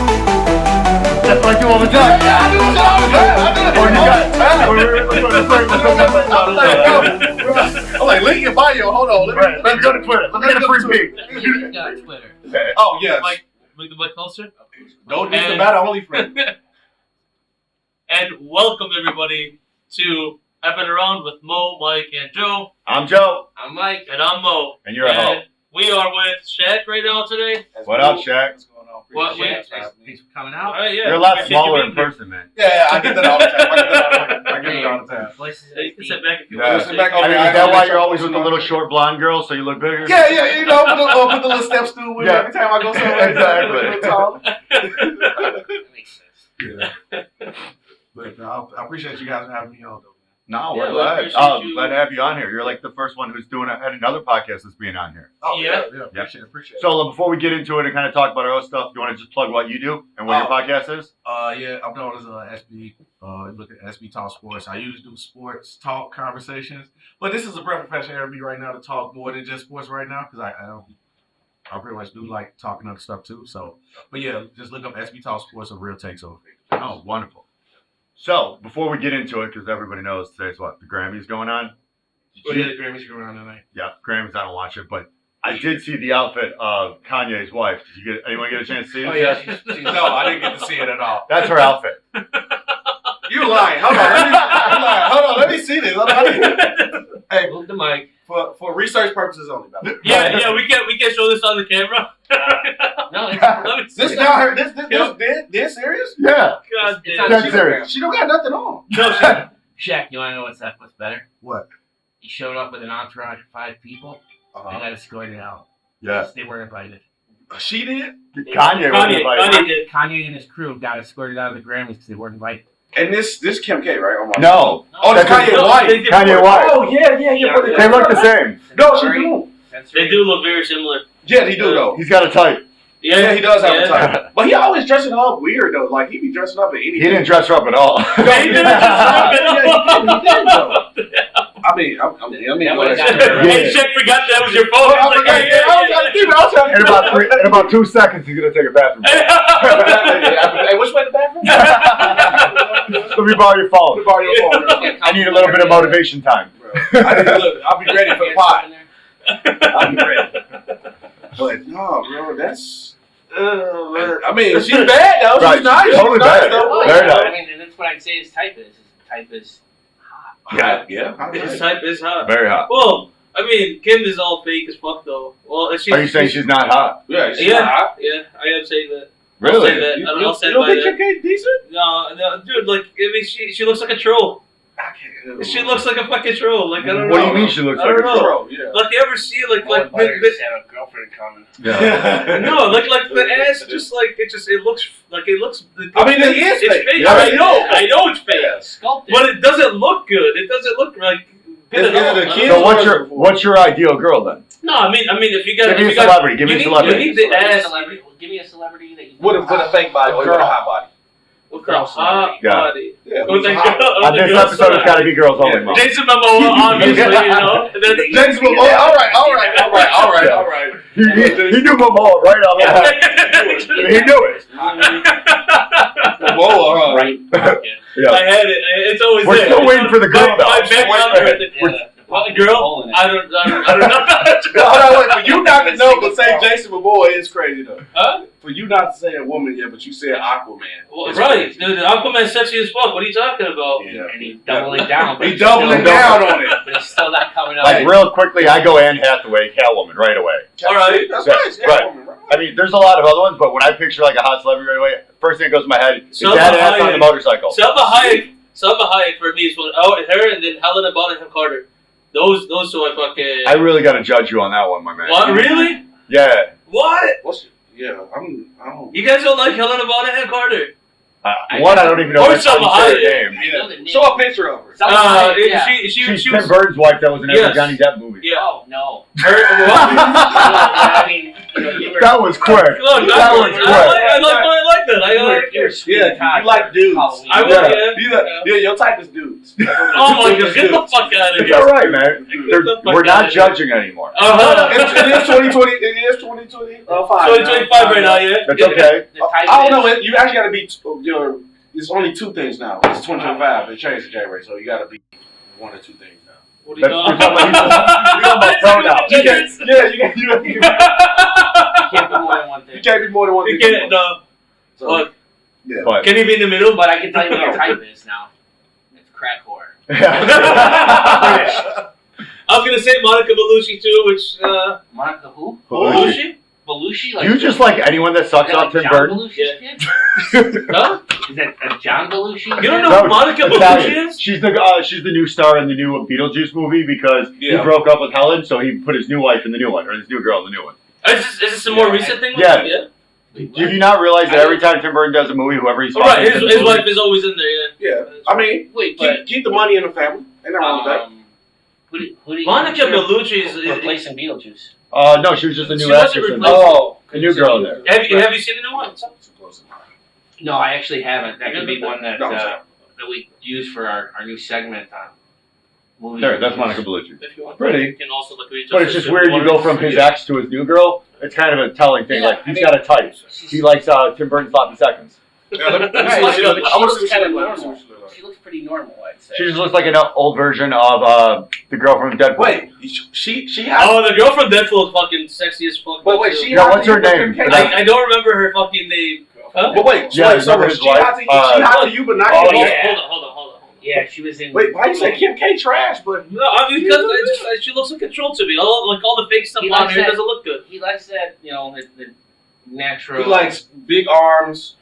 That's what I do all the time. Yeah, I do it all the time. I'm like, link your bio. Hold on. Let's go to Twitter. Let me get a free peek. Twitter. Oh, yes. Mike, make the mic closer. Don't use the matter only friend. And welcome everybody to FNAround with Mo, Mike, and Joe. I'm Joe. I'm Mike. And I'm Mo. And you're a hoe. We are with Shaq right now today. What up, Shaq? What's going on? What? Thanks for coming out. All right, yeah. You're a lot smaller in person, man. Yeah, I get that all the time. I get it all the time. You can sit back if you Yeah. want to. I mean, is that why you're always with the little short blonde girl so you look bigger? Yeah, you know, put the little step stool with me every time I go somewhere. Exactly. Yeah. But I appreciate you guys having me on, though. No, Yeah, we're we glad. appreciate you. Glad to have you on here. You're like the first one who's had another podcast that's being on here. Oh, Yeah. Appreciate it. So before we get into it and kind of talk about our own stuff, do you want to just plug what you do and what your podcast is? Yeah, I'm known as SB. Look at SB Talk Sports. I usually do sports talk conversations, but this is a breath of fresh air for me right now to talk more than just sports right now because I pretty much do like talking other stuff too. So, but yeah, just look up SB Talk Sports, a real takes over. Oh, wonderful. So before we get into it, because everybody knows today's what, the Grammys going on? Oh yeah, the Grammys are going on tonight. Yeah, Grammys. I don't watch it, but I did see the outfit of Kanye's wife. Did anyone get a chance to see it? Oh yeah, no, I didn't get to see it at all. That's her outfit. You lying? Hold on, let me see this. Hey, Move the mic. for research purposes only. Yeah, we can show this on the camera. No, let me see. This now her. This serious? Yeah. God It's damn. not serious. She don't got nothing on. No, Shaq, you want to know what's better? What? He showed up with an entourage of 5 people and got escorted out. Yeah. They were invited. She did. Kanye was invited. Kanye did. Kanye and his crew got escorted out of the Grammys because they weren't invited. And this Kim K, right? No. Oh, that's Kanye White. Kanye White. Oh yeah. They look the same. No, she do. They do look very similar. Yeah, he do though. He's got a type. Yeah, he does have a type. But he always dressing up weird though. Like he be dressing up in anything. He didn't dress her up at all. No, he didn't dress up. He did though. I mean, Hey, Shaq forgot that was your phone. I was trying to keep it. In about 2 seconds, he's gonna take a bathroom break. Hey, which way the bathroom? Let me borrow your phone. I need a little bit of motivation time. I'll be ready for the pot. I'll be ready. But no, bro, that's. I mean, she's bad though. Right, She's nice. totally bad. Though. Very nice. I mean, and that's what I'd say his type is. His type is hot. Yeah. His type is hot. Very hot. Well, I mean, Kim is all fake as fuck though. Well, Are you saying she's not hot? Yeah, she's Yeah, hot. yeah, I am saying that. Really? I'll say that. I'll stand You don't by think that. Kim K decent? No, dude, like, I mean, she looks like a troll. She looks like a fucking troll. Like, I don't know. What do you mean she looks I like a don't know. troll? Yeah. Like, you ever see, like, Have a girlfriend coming. Yeah. no, like the ass, just like, it looks, like, it looks. I mean, it is it's fake. fake. Yeah. I know it's fake. Sculpted. But it doesn't look good. It doesn't look like. Is it a kid? So what's your ideal girl then? No, I mean, if you got, Give me a celebrity. Give me a celebrity. You need the ass. Give me a celebrity that you With a fake body or with a hot body. With a hot body. Yeah. With the On this episode, it's got to be girls only, Mom. Jason Momoa, obviously, you know. And then Jason Momoa. All right. He knew Momoa right off the bat. He knew it. Momoa, Right. Yeah. I had it. It's always We're there. still waiting for the girl, though. My background. Girl, I don't know. Wait, for you not to know, but say Jason Momoa is crazy though. Huh? For you not to say a woman yet, but you said Aquaman. Well, right, dude. Aquaman's sexy as fuck. What are you talking about? Yeah. And he's doubling down. He doubling down on it. But it's still not coming up. Like, real quickly, I go Anne Hathaway, Catwoman, right away. All right. That's Yeah, nice. right. Catwoman, right. I mean, there's a lot of other ones, but when I picture like a hot celebrity right away, first thing that goes in my head is Salma that ass on Hayek. the motorcycle. Salma Hayek for me is one. Oh, her and then Helena Bonham Carter. Those two I fucking. I really got to judge you on that one, my man. What? Really? Yeah. What? I don't. You guys don't like Helena Bonham Carter? One, I don't even know Or that's how you Salma say her Hayek. name. I know the name. Show a picture of her. Yeah. She She's was. Tim Burton's wife that was in every Yes. Johnny Depp movie. Yeah. Oh, no. Her, what? I mean, That was quick. Look, That was I like that. You like dudes. I would, yeah. Your type is dudes. Oh my god, get the fuck out of It's here. all right, man. Get the fuck We're outta not here. judging anymore. It is 2020. It is 2020. 2025 right now, yeah. That's okay. I don't know. You actually got to be. It's only two things now. It's 2025. They changed to January, so you got to be one or two things now. What do you know? We're talking about pronouns. You can't You can't be more than one thing. You can't be more than one You thing. can't, no. So, Look, yeah. But can he be in the middle? But I can tell you what your type is now. It's crack whore. I was gonna say Monica Bellucci too, which Monica who? Bellucci? Belushi? Do you just like anyone that sucks is that off like Tim John Burton? Belushi's Yeah. kid? Huh? Is that John Belushi? You don't know No, who Monica Italian. Bellucci is? She's the new star in the new Beetlejuice movie because he Yeah. broke up with Helen, so he put his new wife in the new one, or his new girl in the new one. Is this a more recent thing? Yeah. Yeah. Did you not realize that every time Tim Burton does a movie, whoever he's Oh, right, fucking in his the wife movie- is always in there. Yeah. Yeah. I mean, Wait, but keep the money in the family. Ain't nothing wrong with that. who do you Monica Bellucci is. replacing Beetlejuice? No, she was just a new She wasn't actress. in replaced. there. A new girl in there. Have you seen the new one? No, I actually haven't. That could be one that No, that we use for our new segment on movies. There, that's Monica Bellucci. If you want. Pretty. You can also look at But it's just weird you go from his ex to his new girl. It's kind of a telling thing. Yeah, Like, he's got a type. He likes Tim Burton's Sloppy Seconds. Yeah, let me see Right, what she but look like. she I want to looks see what she kinda look like. normal. She looks pretty normal, I'd say. She just looks like an old version of the girl from Deadpool. Wait, she has. Oh, the girl from Deadpool is fucking sexy as fuck. But wait, too. she Yeah, has what's to her you, name? but I don't remember her fucking name. Huh? But wait, Yeah, so remember his she wife? hot to she hot to you, but not Oh, to me? yeah. Hold on. Yeah, she was in. Wait, why you say Kim K trash? But No, I mean, because she looks like a troll to me. All the fake stuff He on likes here that- doesn't look good. He likes that, the natural. he likes big arms.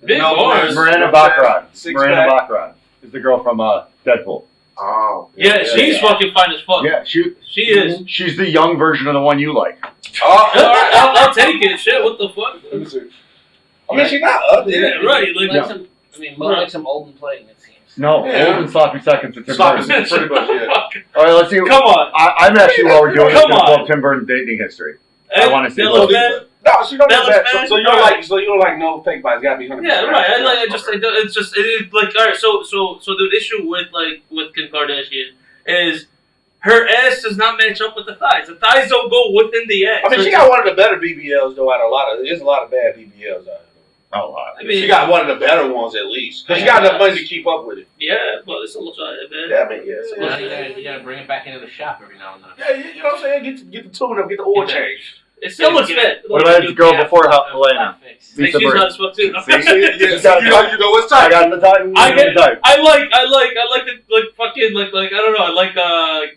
Big no arms. breasts, Miranda no Baccarat. chest, six Miranda pack. Baccarat is the girl from Deadpool. Oh, Yeah, she's fucking fine as fuck. Yeah, She is. she's the young version of the one you like. Oh, I'll take it. Shit, what the fuck? let me see. I mean, she's not ugly. Yeah, right. He Like, likes some. I mean, Mo likes some old and playing. It seems. No, Yeah. old and Sloppy Seconds. It's Tim Sloppy Burton. Seconds. Pretty much, yeah. All right, let's see. Come on. I'm actually, while we're doing this, Come going to pull on. up Tim Burton's dating history. Hey, wanna see that what looks he bad. No, she don't That do looks that. bad. So you don't like no fake bodies. Gotta be 100%. Yeah, right. It's just like all right. So the issue with Kim Kardashian is her ass does not match up with the thighs. The thighs don't go within the ass. I mean, she got one of the better BBLs though. There's a lot of bad BBLs out Oh, wow. I there. mean, She got one of the better ones at least. Cause she got enough money to keep up with it. yeah, but it's a little try, man. Yeah, I mean, yeah. Well, Yeah, you gotta bring it back into the shop every now and then. you know what I'm saying? Get the tune up, get the oil change. It still looks bad. What about the girl before Helena? Fix. Like, Lisa she's Bird. not as fuck too. See? Yeah, you know what's I time. got the type. I get- the type. I like the fucking like I don't know. I like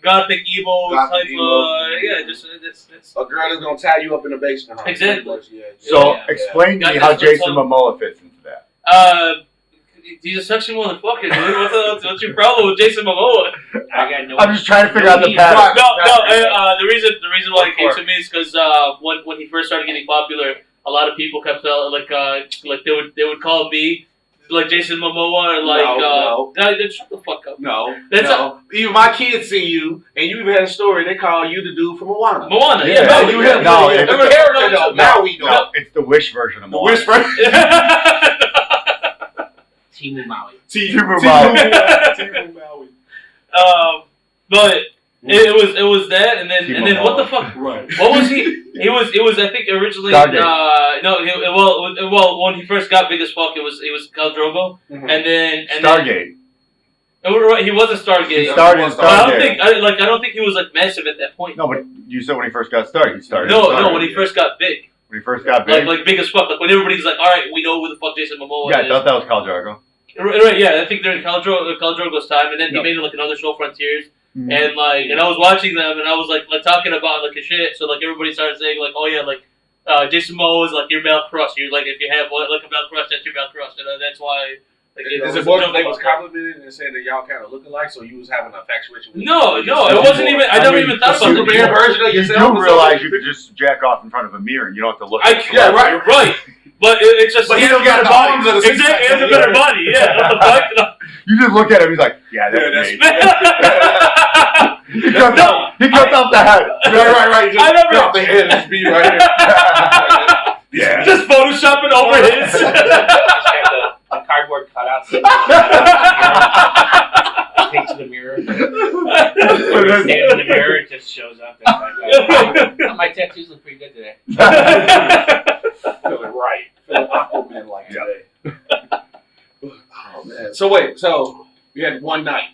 gothic emo Gothic type. emo. Yeah, just it's. A girl that's gonna tie you up in the basement. Huh? Exactly. Yeah. So, Yeah. explain to me Got how this Jason one. Momoa fits into that. He's a sexy motherfucker, dude. What's your problem with Jason Momoa? I got no. I'm just trying to figure out the need- pattern. No. The reason why it came to me is because when he first started getting popular, a lot of people kept like they would call me like Jason Momoa or like No. shut the fuck up. No. That's no. Even my kids see you, and you even had a story. They call you the dude from Moana. Moana, Yeah, yeah, No, no, you have No, the it's- character though. Now we know. No, it's the Wish version of The Moana. whisper. Timu Maui. Timu Maui. Timu Maui. But it was that, and then what the fuck? Right. What was he? It was I think originally Stargate. well when he first got big as fuck it was Khal Drogo, Mhm. and then Stargate. he was a Stargate. He started in But I Stargate. don't think he was like massive at that point. No, but you said when he first got started, he started. No, in Stargate. when he first got big, When he first got big. like big as fuck, like when everybody's like, all right, we know who the fuck Jason Momoa Yeah, I is. thought that was Khal Drogo. Right, yeah, I think during Khal Drogo's time, and then he Yep. made like another show, Frontiers. Mhm. And I was watching them, and I was like talking about like his shit. So like everybody started saying like, oh yeah, like Jason Momoa is like your male crush. You're like if you have like a male crush, that's your male crush, and that's why. Like, Is it more that they was complimented and saying that y'all kind of look alike, so you was having an infatuation with No, it wasn't even. I never even thought about the it. Superman version of You yourself. do realize you could just jack off in front of a mirror and you don't have to look at Yeah, right. Right. But it's just. But he don't got the arms of the Exactly, he has a better body. Yeah. What the fuck? You just look at him, he's like, yeah, that's me. He cuts off the head. Right. Just I never- drop the head and speed right here. Yeah. Just photoshopping over his. Just got the cardboard cutouts. Take to the mirror. When you stand in the mirror, it just shows up. It's like, oh, my tattoos look pretty good today. Feeling right. Feeling Aquaman like today. Oh man. So wait. So you had one night.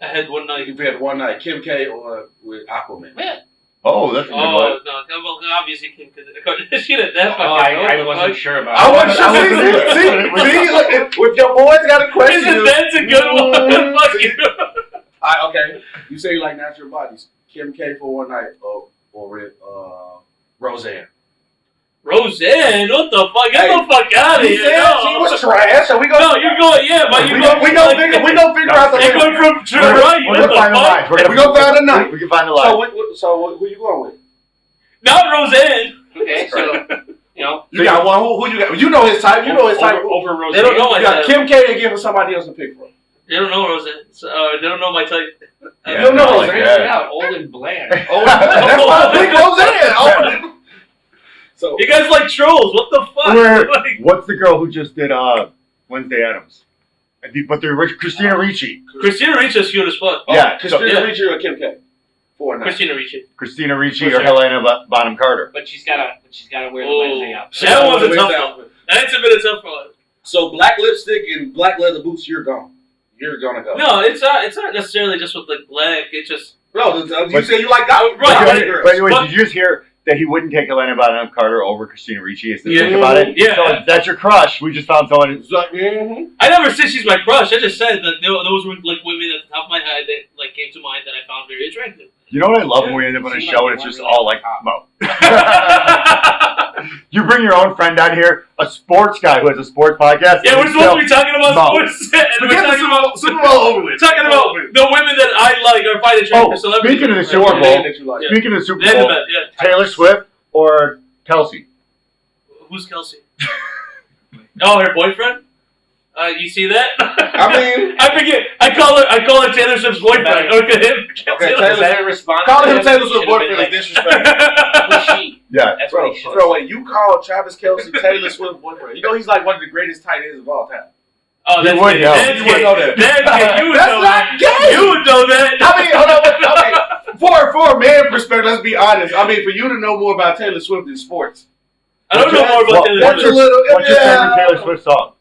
I had one night. You had one night. Kim K or with Aquaman. Oh, that's a good one. Oh no! Well, obviously, Kim could. She did that. Oh, I wasn't sure about I it. wasn't sure. See, look, if your boys got a question. Isn't that a good one? Fuck you. Okay. You say you like natural bodies. Kim K for one night or with Roseanne. Roseanne, what the fuck? Get Hey, the fuck out of He here! said No. she was trash, so we go. No, you're going. Yeah, but We gonna figure out the. You're going from to right. We're What gonna the find the fuck? lines. We gonna find a night. We can find the So line. who you going with? Not Roseanne. Okay, so, you know. You got one. Who you got? You know his type. You know his type. Over Roseanne. They don't know You my got type. Kim K and give us somebody else to pick from. They don't know Roseanne. So, they don't know my type. Yeah, You don't know like Roseanne. that. Yeah, old and bland. Oh, that's why I pick Roseanne. Oh. So You guys like trolls? What the fuck? Where- Like, What's the girl who just did Wednesday Addams? But they're Christina Ricci. Christina Ricci's cute as fuck. Yeah, Christina yeah. Ricci or Kim K for a night. Christina Ricci. Christina Ricci For or sure. Helena Bonham Carter. But she's gotta wear the Oh. Wednesday outfit. That one's a Where's tough that one. outfit? That's a bit of tough one. So black lipstick and black leather boots, you're gone. You're gonna go. No, it's not necessarily just with like black. It's just No, you But- say you like that. Right. But anyway, But- did you just hear that he wouldn't take Helena Bonham Carter over Christina Ricci? Is the Yeah. think about it? Yeah. So if that's your crush. We just found someone. It's like, mm-hmm. I never said she's my crush. I just said that those were like women at the top of my head that like came to mind that I found very attractive. You know what I love when we end up on a Seemed show like and it's you just weren't all really like top. Mo. You bring your own friend down here, a sports guy who has a sports podcast. Yeah, we're supposed to be talking about Mo. sports, and we're Forget the talking about Super Bowl over with. talking about the women that I like or find attractive. Oh, celebrities. speaking of the Right. Super Bowl, That you like. Yeah. Speaking of the Super They're the Bowl, best, yeah. Taylor Swift or Kelsey? Who's Kelsey? Oh, her boyfriend. You see that? I mean, I forget. I call her Taylor Swift's boyfriend. Okay, him. Okay, Is Taylor- that a response? calling to him Taylor Should've Swift been boyfriend is like, disrespectful. who's she? Yeah. That's Bro, what he should bro, wait, you call Travis Kelsey Taylor Swift boyfriend? You know he's like one of the greatest tight ends of all time. Oh, that's You would gay. know. That's You would gay. know that. That's gay. You would That's know not that. gay. You would know that. I mean, hold on, okay. For a man perspective, let's be honest. I mean, for you to know more about Taylor Swift than sports. I don't know more about Taylor What's Swift. What's your favorite Taylor Swift song?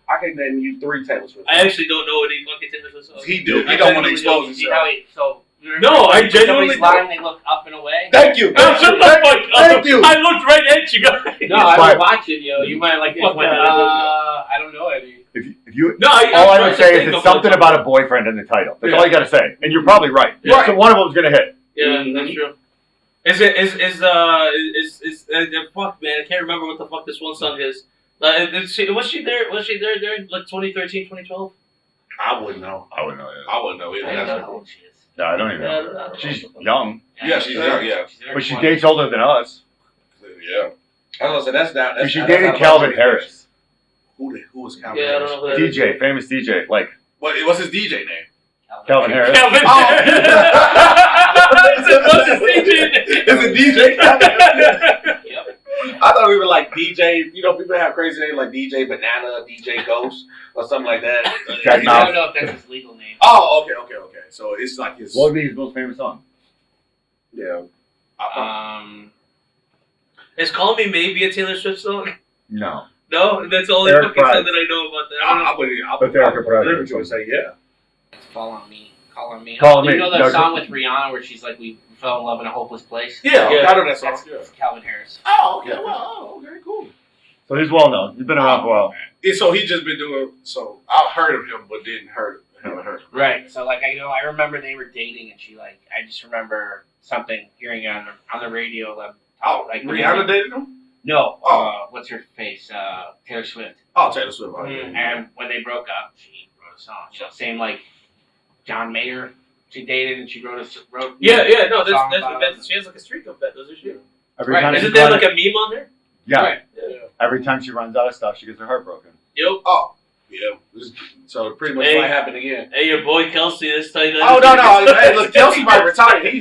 I can name you 3 Taylor Swift. I actually don't know any fucking Taylor Swift songs. He do. I He don't want to genuinely expose don't. See himself. how he, so No, I when genuinely somebody's lying, they look up and away. Thank you. Oh, shut the fuck up. Thank you. I looked right at you guys. No, I Fine. was watching, yo. You might like this Fuck one. that. I don't know any. If you No, all I tried would to say think is of it's something one. about a boyfriend in the title. That's Yeah. all you gotta say, and you're probably right. Yeah. So one of them's gonna hit. Yeah, that's true. Fuck, man, I can't remember what the fuck this one song is. Was she there during like 2013, 2012? I wouldn't know. I wouldn't know. I wouldn't know either. I don't know That's how old she is. No, I don't even Yeah, I know. don't know. She's young, Yeah, she's young, yeah. She's in her but she 20s. dates older than us. Yeah. I was gonna say that's not. That's She not- dated that's not Calvin about- Harris, Who was Calvin Yeah, I Harris? don't know who that is. DJ, famous DJ, like What's his DJ name? Calvin Harris. Calvin. Oh. What's his DJ? Is it DJ Calvin Harris? Yep. I thought we were like DJ. You know, people have crazy names like DJ Banana, DJ Ghost, or something like that. Jack I Mouth. don't know if that's his legal name. Oh, okay. So it's like his. What would be his most famous song? Yeah. Is Call Me Maybe a Taylor Swift song? No. No, that's the only Eric fucking Price. song that I know about that. I don't know. I But Erica Price. would say yeah. It's Fall on Me. Call on Me. Call on You Me. know the No, song with Rihanna where she's like, we fell in love in a hopeless place? Yeah, Yeah. I know that song. That's Yeah. Calvin Harris. Oh, okay. Yeah. Well, okay, cool. So he's well known. He's been around for a while. Yeah, so he just been doing. So I heard of him, but didn't heard him. Right. So like I remember they were dating, and she like I just remember something hearing on the radio like like Rihanna dated him. No. Oh. What's her face? Taylor Swift. Oh, Taylor Swift. And when they broke up, she wrote a song. You know, same like John Mayer. She dated and she wrote. Yeah, no, a song that's about the it. best. She has like a streak of that, doesn't she? Every Right. time she Isn't there runs, like a meme on there? yeah, Right. Yeah. every time she runs out of stuff, she gets her heart broken. Yep. Oh, Yeah. So pretty much Hey. what happened again. Hey, your boy Kelsey, this tight end. Oh no! Hey, look, Kelsey might retire. He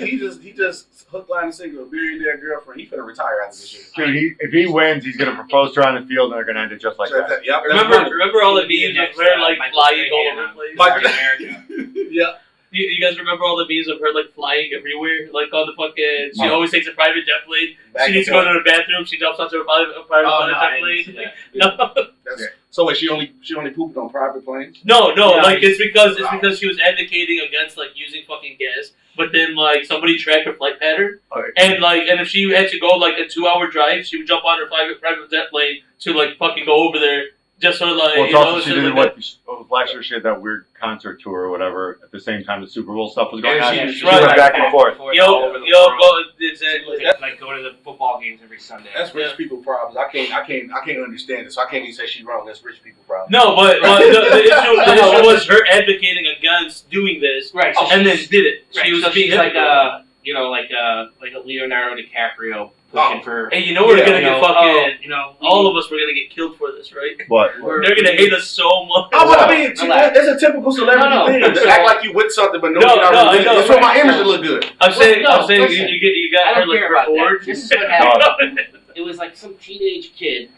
just hook, line, and single, billionaire girlfriend. He finna retire after this year. Dude, if he wins, he's gonna propose to her on the field, and they're gonna end it just like that. Yep, that's Remember all the Be memes next, of her like Michael flying Strahan all over on the place? Mike- America. yeah. You guys remember all the memes of her like flying everywhere, like on the fucking? She Mike. always takes a private jet plane. Back She needs to and go to the bathroom. She jumps onto a private Oh, no, jet I didn't plane. see that. No, That's, so wait, she only pooped on private planes? no, Yeah, like it's because she was advocating against like using fucking gas, but then like somebody tracked her flight pattern, and if she had to go like a 2-hour drive, she would jump on her private jet plane to like fucking go over there. Just sort of like, Well, it's you know, also she shit did like last year. She had that weird concert tour or whatever. At the same time, the Super Bowl stuff was going on. Yeah, She right. went back and forth. all Yo, over the yo, world. go, exactly. To, like go to the football games every Sunday. That's rich people problems. I can't understand it. So I can't even say she's wrong. That's rich people problems. No, but the issue was her advocating against doing this, Right. So and then she's- did it. Right, She was so being she's like hypocritical. a Leonardo DiCaprio pushing for. Hey, you know we're Yeah, gonna you get know, fucking. we- All of us were gonna get killed for this, right? But They're gonna hate us so much. Oh, but I mean, Relax. it's a typical celebrity No, thing. so- To act like you with something, but no, No, you're not no, really. I know, It's for my right. image to look good. I'm saying, Well, no, you listen. got I her don't like care her about that. board. This is what happened. It was like some teenage kid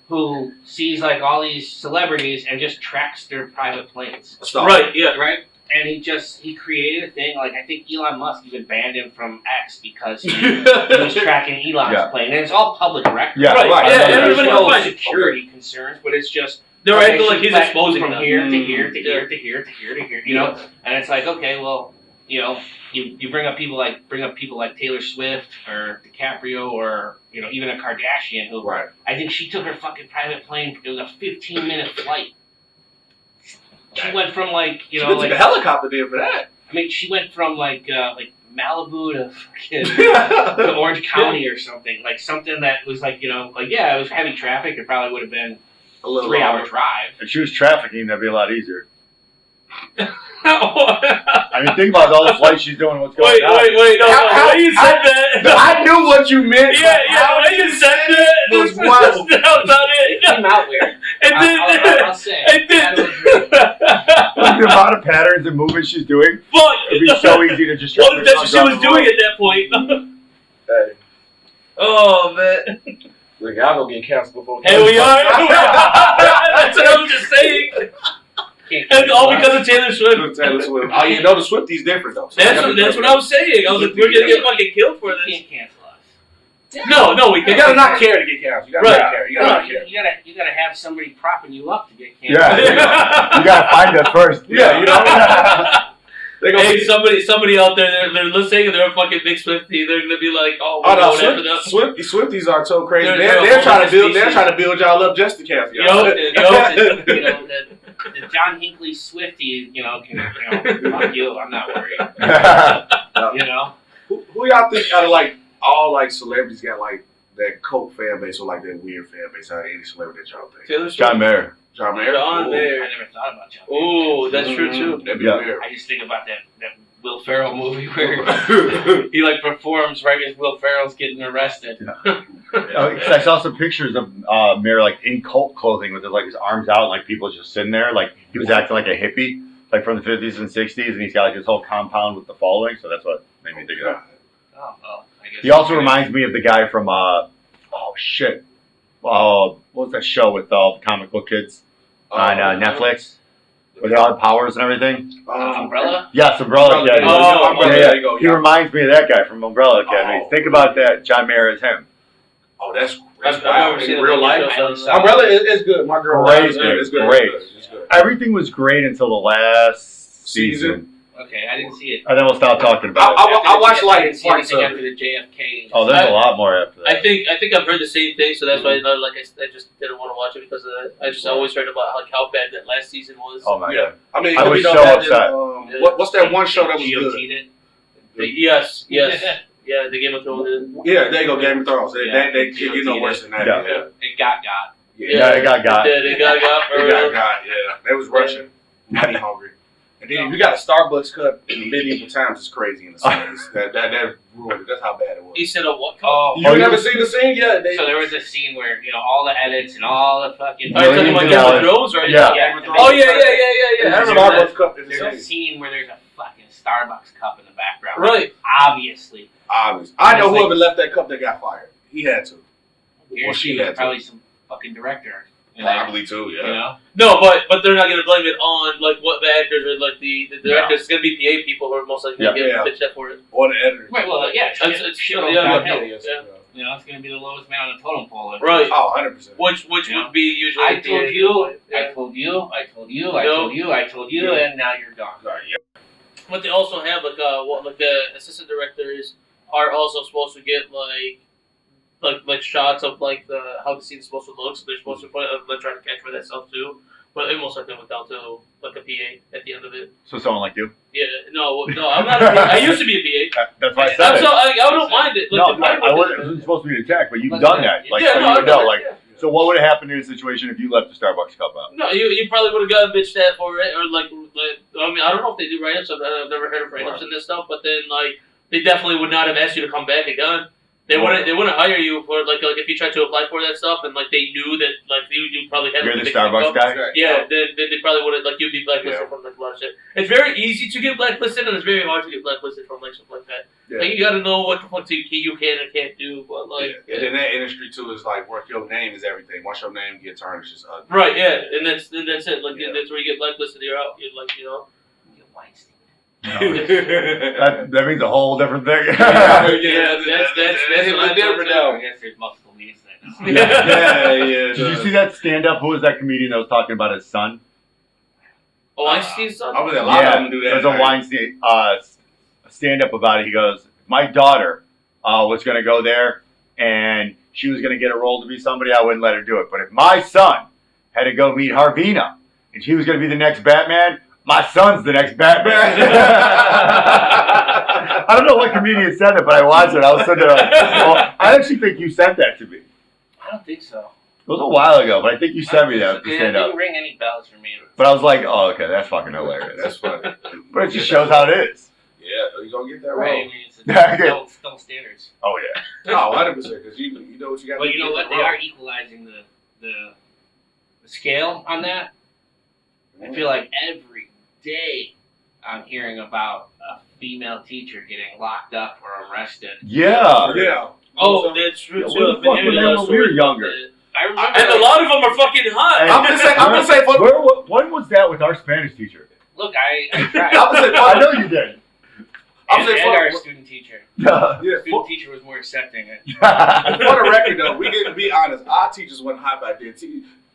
who sees like all these celebrities and just tracks their private planes. Right? Yeah. Right? And he created a thing, like I think Elon Musk even banned him from X because he was tracking Elon's Yeah. plane. And it's all public record. Yeah, Right. right. Yeah. There's Everybody no will find it. security concerns, but it's just They're okay, acting like she he's went exposing from them. here to here to Yeah. here to here to here to here, you know. And it's like, okay, well, you know, you bring up people like Taylor Swift or DiCaprio or even a Kardashian who Right. I think she took her fucking private plane. It was a 15-minute flight. She went from She took a helicopter there for that. I mean, she went from like Malibu to fucking to Orange County or something. Like something that was like, it was heavy traffic. It probably would have been A little 3-hour drive. if she was trafficking, that'd be a lot easier. wait, I mean, think about all the flights she's doing. What's going on? wait, no, How- when you said that. I knew what you meant. Yeah, when you said that, was that wild. was about It it. came out weird. And then, I'll say. and then, The amount of patterns and movements she's doing, fuck. it'd be so easy to just. What if that's what she was doing at that point? Hey, Oh man. look, y'all gonna get canceled before. Here we are. That's what I was just saying. And all because of Taylor Swift. Taylor Swift. Oh, you know the Swifties different though. So That's what I was saying. I was like, we're gonna get fucking killed for You this. can't cancel us. No, we You can't. gotta not care to get canceled. You gotta Right. not care. You gotta not care. You gotta have somebody propping you up to get Yeah, canceled. you gotta find us first. Yeah, you know. They gonna Hey, be- somebody out there, they're listening and they're a fucking big Swiftie. They're gonna be like, oh, Oh we're no, going after them. Swifties are so crazy. They're They're a trying to build. species. They're trying to build y'all up just to cancel Yo, y'all. The John Hinckley Swiftie, fuck you. I'm not worried. You know. Who y'all think out of like all like celebrities got like that cult fan base or like that weird fan base out of any celebrity that y'all think? Taylor Swift. John Mayer. John Mayer. John Ooh. Mayer. I never thought about John. Oh, that's true too. That'd be Yeah. weird. I just think about that Will Ferrell movie where he like performs right as Will Ferrell's getting arrested. I saw some pictures of Mayer like in cult clothing with his arms out and like people just sitting there. Like he was acting like a hippie, like from the 50s and 60s, and he's got like his whole compound with the following. So that's what made me think of that. Oh well, I guess. He also reminds me of the guy from what was that show with all the comic book kids on Netflix? Where they all had powers and everything. Umbrella. Yes, Umbrella Academy. Oh, Umbrella. Yeah, There you go. He reminds me of that guy from Umbrella Academy. Oh. Think about that. John Mayer is him. Oh, that's I've wow. never seen In it real on life. the show. Umbrella is good. My girl Great, is good. It's good. great. It's good. Everything was great until the last season. Okay, I didn't see it. And then we'll stop talking about it. I watched I like didn't see parts anything of after it. the JFK. Oh, there's a lot more after that. I think I've heard the same thing, so that's why I just didn't want to watch it because of that. I just always heard about how bad that last season was. Oh my Yeah. god. I mean, I was so upset. What's that one show that was good? GOT'd it. Yes, yeah, the Game of Thrones. Yeah, there you go, Game of Thrones. Yeah. They you know worse than that. Yeah. Yeah. It got. Yeah, it got. Yeah, they got for They real. got, yeah. They was Russian. Money hungry. And then if you got a Starbucks cup in the medieval times, it's crazy in the scenes. that ruined it. That's how bad it was. He said a what? Oh, You never seen the scene yet? so there was a scene where all the edits and all the fucking. Are you talking about Game of Thrones, right? Yeah. Oh yeah. I There's a remember that. Starbucks cup in the There's a scene. scene where there's a fucking Starbucks cup in the background. Right. Obviously. Obviously. I know It's like- whoever left that cup, they got fired. He had to. Well, she she had was to. probably some fucking director. Probably too, You yeah. know? No, but they're not gonna blame it on like what the actors or like the directors. It's gonna be PA people who are most likely gonna Yeah. get bitched at for it. Or the editor. Right, well, yeah. It's shit yeah, goes yeah, downhill. yes, yeah. You know, it's going to be the lowest man on the totem pole. Right. Oh, 100%. Which Yeah. would be usually. I told you, Yeah. I told you, I told you, I No. told you, I told you, and now you're gone. Right, yeah. But they also have like the assistant directors are also supposed to get like shots of like how the scene's supposed to look. So they're supposed to put they're trying to capture that stuff too. But it most likely went down to like a PA at the end of it. So someone like you? Yeah, no, I'm not. A PA. I used to be a PA. That's why I I'm said it. so I don't mind it. Like, No, the I wasn't supposed to be an attack, but you've done that. Like, so you would know. Like, so what would have happened in a situation if you left the Starbucks cup out? No, you probably would have gotten bitched at for it, or like I mean, I don't know if they do write-ups. I've never heard of write-ups and this stuff, but then like they definitely would not have asked you to come back again. They wouldn't hire you for like if you tried to apply for that stuff and like they knew that like you probably had. You're like, the big Starbucks income. guy? Yeah, then they probably would have like you'd be blacklisted from like a lot of shit. It's very easy to get blacklisted and it's very hard to get blacklisted from like stuff like that. Yeah. Like you got to know what the fuck you can and can't do, but like And in that industry too is like work your name is everything. Once your name gets tarnished, it's ugly. right, yeah, and that's it. Like Yeah. that's where you get blacklisted. You're out. You're like You Weinstein. That means a whole different thing. that's a little different now. I guess there's multiple meetings now. Yeah. Did you see that stand-up? Who was that comedian that was talking about his son? Oh, Weinstein's son. I mean, a lot of them do that. There's a Weinstein stand-up about it. He goes, my daughter was going to go there, and she was going to get a role to be somebody. I wouldn't let her do it. But if my son had to go meet Harvina, and he was going to be the next Batman, my son's the next Batman. I don't know what comedian said it, but I watched it. I was sitting there like, well, I actually think you sent that to me. It I don't think so. was a while ago, but I think you sent me that to It stand up. didn't ring any bells for me. But I was like, oh, okay, that's fucking hilarious. That's funny. But it just shows how it is. Yeah, you gonna get that Right. I wrong. mean, it's Yeah, okay. double standards. Oh, yeah. No, 100%. Because you know what you got. But you know what? They are equalizing the scale on that. I feel like every day I'm hearing about a female teacher getting locked up or arrested. Yeah. Yeah. Oh, that's true Yeah, too. where the I've been fuck hearing were a they lot of when we were stories about younger? that. I remember. And a lot of them are fucking hot. I'm gonna say for When was that with our Spanish teacher? Look, I tried. I'm gonna say I for know you did. I'm and, saying and our for, student teacher. Yeah. yeah, Student teacher was more accepting. for the record though, we get to be honest. Our teachers wasn't hot back then.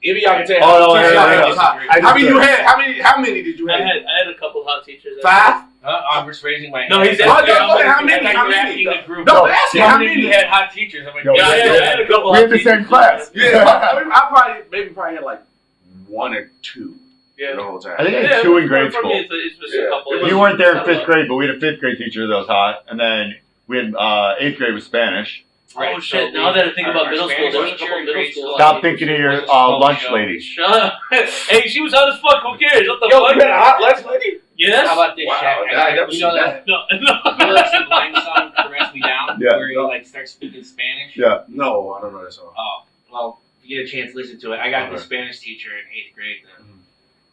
Any of y'all can tell Oh, no, how many teachers yeah, y'all yeah, had was hot. I How many disagree. you had? How many did you I have? had a couple hot teachers. 5? I'm just raising my hand. No, he's Oh, asking no, how how many. many? I thought you were How asking many? the group. No, ask me How how many of you many. had hot teachers? I'm like, Yo, Yeah, I had a couple we hot had the teachers. same class. Yeah, I probably had like 1 or 2 Yeah. the whole time. I think I had 2 in grade for me, school. it's just Yeah. a couple. You weren't there in It's 5th not a lot. grade, but we had a 5th grade teacher that was hot. And then we had 8th grade was Spanish. Oh shit! Now that I think about middle school, there's a couple middle school. Stop thinking of your lunch lady. Shut up! Hey, she was hot as fuck. Who cares? What the Yo, fuck? you had a hot lunch lady? Yes. How about this, Wow, Shaq? I never You know seen that? No, You know that line song, "Caress Me Down," Yeah. where he like starts speaking Spanish. Yeah. No, I don't know that song. Oh, well, if you get a chance, listen to it. I got the Okay. Spanish teacher in 8th grade to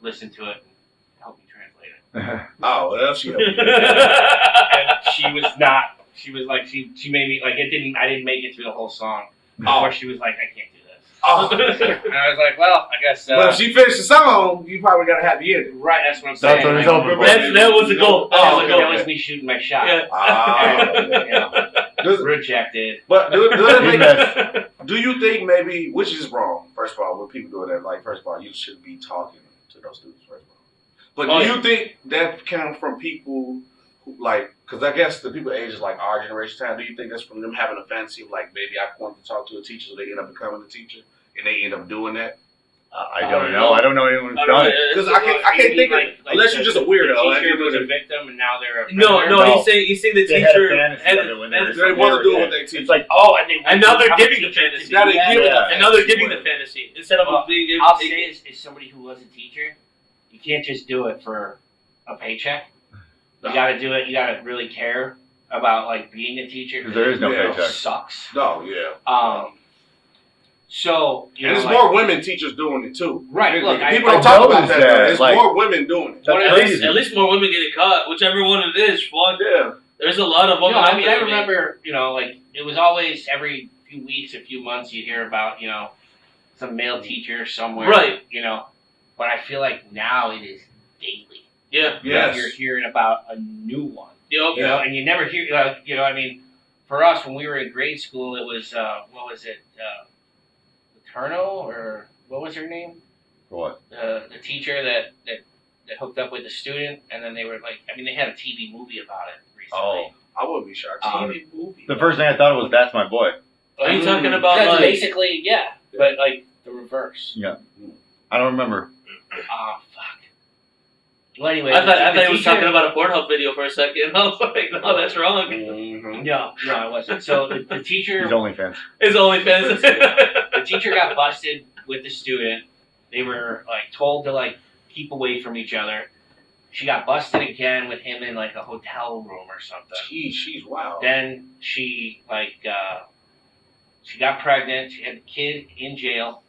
listen to it and help me translate it. Oh, well, she. And she was not. She was like she made me like it didn't. I didn't make it through the whole song. Before she was like, I can't do this. Oh. And I was like, well, I guess. But if she finished the song, you probably got a happy ending. Right, that's what I'm saying. That's what he's hoping for. that was the goal. That Oh, was the okay. goal. That was me shooting my shot. Yeah. Ah, Does- Rejected. but does it He make, missed. do you think maybe, which is wrong, first of all, when people do that, like, first of all, you should be talking to those students, first of all. But Oh, do yeah. you think that comes from people who, like, because I guess the people ages like our generation time, do you think that's from them having a fantasy of, like, maybe I want to talk to a teacher, so they end up becoming a teacher, and they end up doing that? I don't know. I don't know anyone who's done it. Because I can't think of it, unless you're just a weirdo. The like, teacher was a victim and now they're a No, predator. no, he's saying the They had a teacher fantasy had of it when they were They want to do what they teach. It's like, Oh, and they and now they're become a giving the teacher. fantasy. Now they give it Yeah. And now they're giving the fantasy instead of Well, being able I'll to say is somebody who was a teacher, you can't just do it for a paycheck. You gotta do it. You gotta really care about like being a teacher. Because there is no Yeah. paycheck. Sucks. No, yeah. So you And know, there's like, more women teachers doing it too. Right, look, people I don't talk about noticed that. that, There's like- more women doing it. That's At least, crazy. at least more women getting caught, whichever one it is. Fuck. Yeah. There's a lot of women. I out mean, there, I remember, like it was always every few weeks, a few months, you'd hear about, some male teacher somewhere, Right. But I feel like now it is daily. Yeah. Yes. You're hearing about a new one, Yep. and you never hear, I mean, for us when we were in grade school, it was what was it, Paterno or what was her name? What? The teacher that hooked up with the student, and then they were like, I mean, they had a TV movie about it recently. Oh. I wouldn't be shocked. TV movie. The first thing I thought was, that's my boy. Are you talking about That's like? basically, yeah, but like the reverse. I don't remember. Oh fuck. Well, anyway, I thought the he was teacher- talking about a Pornhub video for a second. I was like, no, that's wrong. Mhm. No, I wasn't. So the teacher, He's OnlyFans. His OnlyFans. the teacher got busted with the student. They were like told to like keep away from each other. She got busted again with him in like a hotel room or something. She's wild. Then she she got pregnant. She had the kid in jail.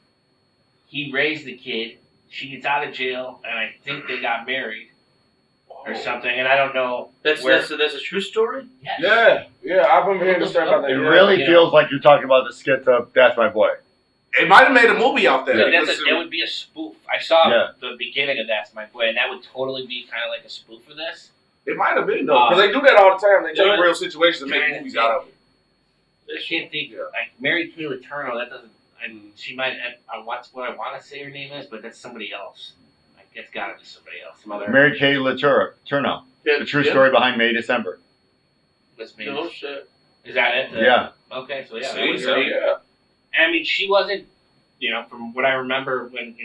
He raised the kid. She gets out of jail, and I think they got married or something. And I don't know. That's a true story. Yes. Yeah, I've been hearing the story about that. It yeah. really Yeah. feels like you're talking about the skit of That's My Boy. It might have made a movie out there. So because that would be a spoof. I saw Yeah. the beginning of That's My Boy, and that would totally be kind of like a spoof of this. it might have been though, because they do that all the time. They take Right. real situations and make Trying to movies think. out of it. I can't think. Yeah. Like Mary Kay Letourneau, that doesn't. She might. What's what I want to say her name is, but that's somebody else. Like it's got to be somebody else. Some other. Mary Kay Letourneau. Yeah. The true story behind May December. Let's maybe. No shit. Is that it? Yeah. Okay, so yeah, that See, was so, great. yeah. I mean, she wasn't. From what I remember when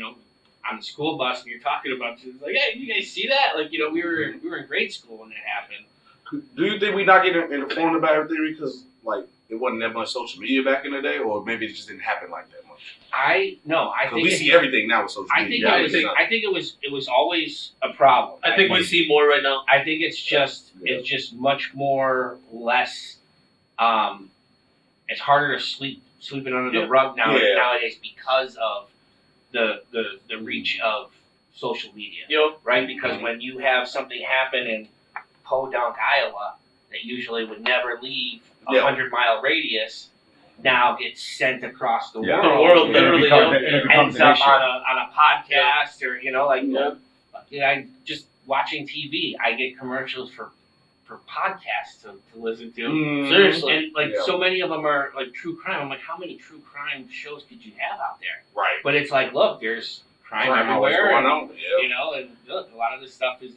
on the school bus and you're talking about, she was like, "Hey, you guys see that? Like, we were in grade school when that happened." Do you think we not getting informed about everything because like it wasn't that much social media back in the day, or maybe it just didn't happen like that much? I Because think we see everything now with social I think media. I think it was always a problem. I think we see more right now. I think it's just much more less. It's harder to sweep it under the rug nowadays because of the reach of social media. Yep. Right? Because when you have something happen in Podunk, Iowa, that usually would never leave a 100-mile radius, now gets sent across the Yeah. world. The world, And it literally. becomes- Yep. and it becomes Ends an up issue. on a podcast or Yeah. I just watching TV. I get commercials for podcasts to listen to. Mm, Seriously. And like Yeah. so many of them are like true crime. I'm like, how many true crime shows could you have out there? right. But it's like, look, there's crime Always everywhere. going And, on. Yeah. and look, a lot of this stuff is,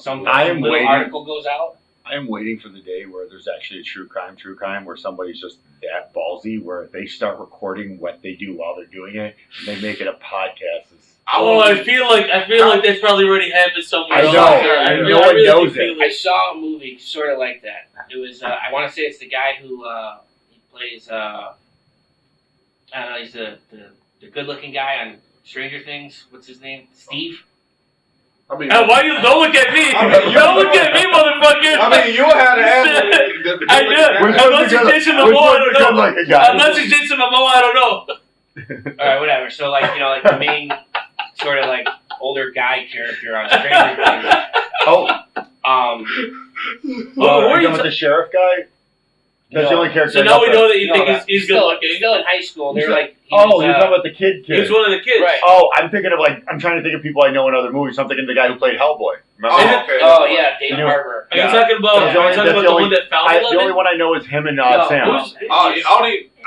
some I am little waiting. article goes out. I am waiting for the day where there's actually a true crime where somebody's just that ballsy where they start recording what they do while they're doing it and they make it a podcast. I feel like that's probably already happened somewhere. I else. know. I And really- no I one really knows feel it. I like- saw a movie sort of like that. It was I want to say it's the guy who he plays I don't know, he's the good-looking guy on Stranger Things. What's his name? Steve. I mean, Why you don't look at me? I mean, Don't look at me, motherfucker. I mean, you had to answer. I did. We're I'm not supposed to go- suggesting the we're more. I supposed to don't become know. like a guy. Unless it's Jason Momoa, I don't know. All right, whatever. So like the main sort of like older guy character on Stranger Things. Oh, Um, What were are you you with the sheriff guy? That's the No. only character. So I now we for. know that you No, think that- he's good looking. still in high school. They're like, Oh, you're talking about the kid. He was one of the kids. Right. Oh, I'm thinking of I'm trying to think of people I know in other movies. I'm thinking of the guy who played Hellboy. Remember? Oh, okay. Oh yeah, David You know- Harbour. Are you Yeah. talking about? That's the only- Are you talking that's about the the only- one that found The only one I know is him and No, Sam. Who's- Oh,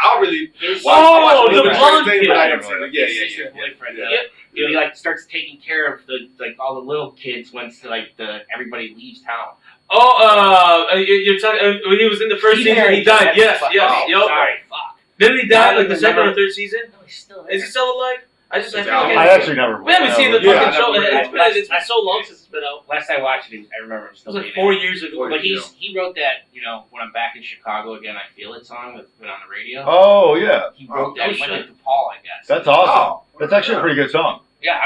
I really. His- Oh, watched the movie blonde thing, kid. but I didn't see it. Yeah, his yeah, sister's yeah. boyfriend. Yeah. He like starts taking care of the all the little kids once everybody leaves town. Oh, you're talking when he was in the first Steve season. He Harrington, died. that's Yes, fuck- yes. oh, Yep. sorry, fuck. Didn't he die I like don't the second or remember. third season? No, he's still Is he still alive? I feel like I actually never. we haven't seen the Yeah, fucking I show. never- It's been so long since it's been out. Last I watched it, I remember him It still was like being 4 in it. years ago. But he wrote that, when I'm back in Chicago again, I Feel It song that's been on the radio. Oh yeah, He wrote Oh, that. He shit. went to Paul, I guess. that's awesome. Oh. That's actually a pretty good song. Yeah,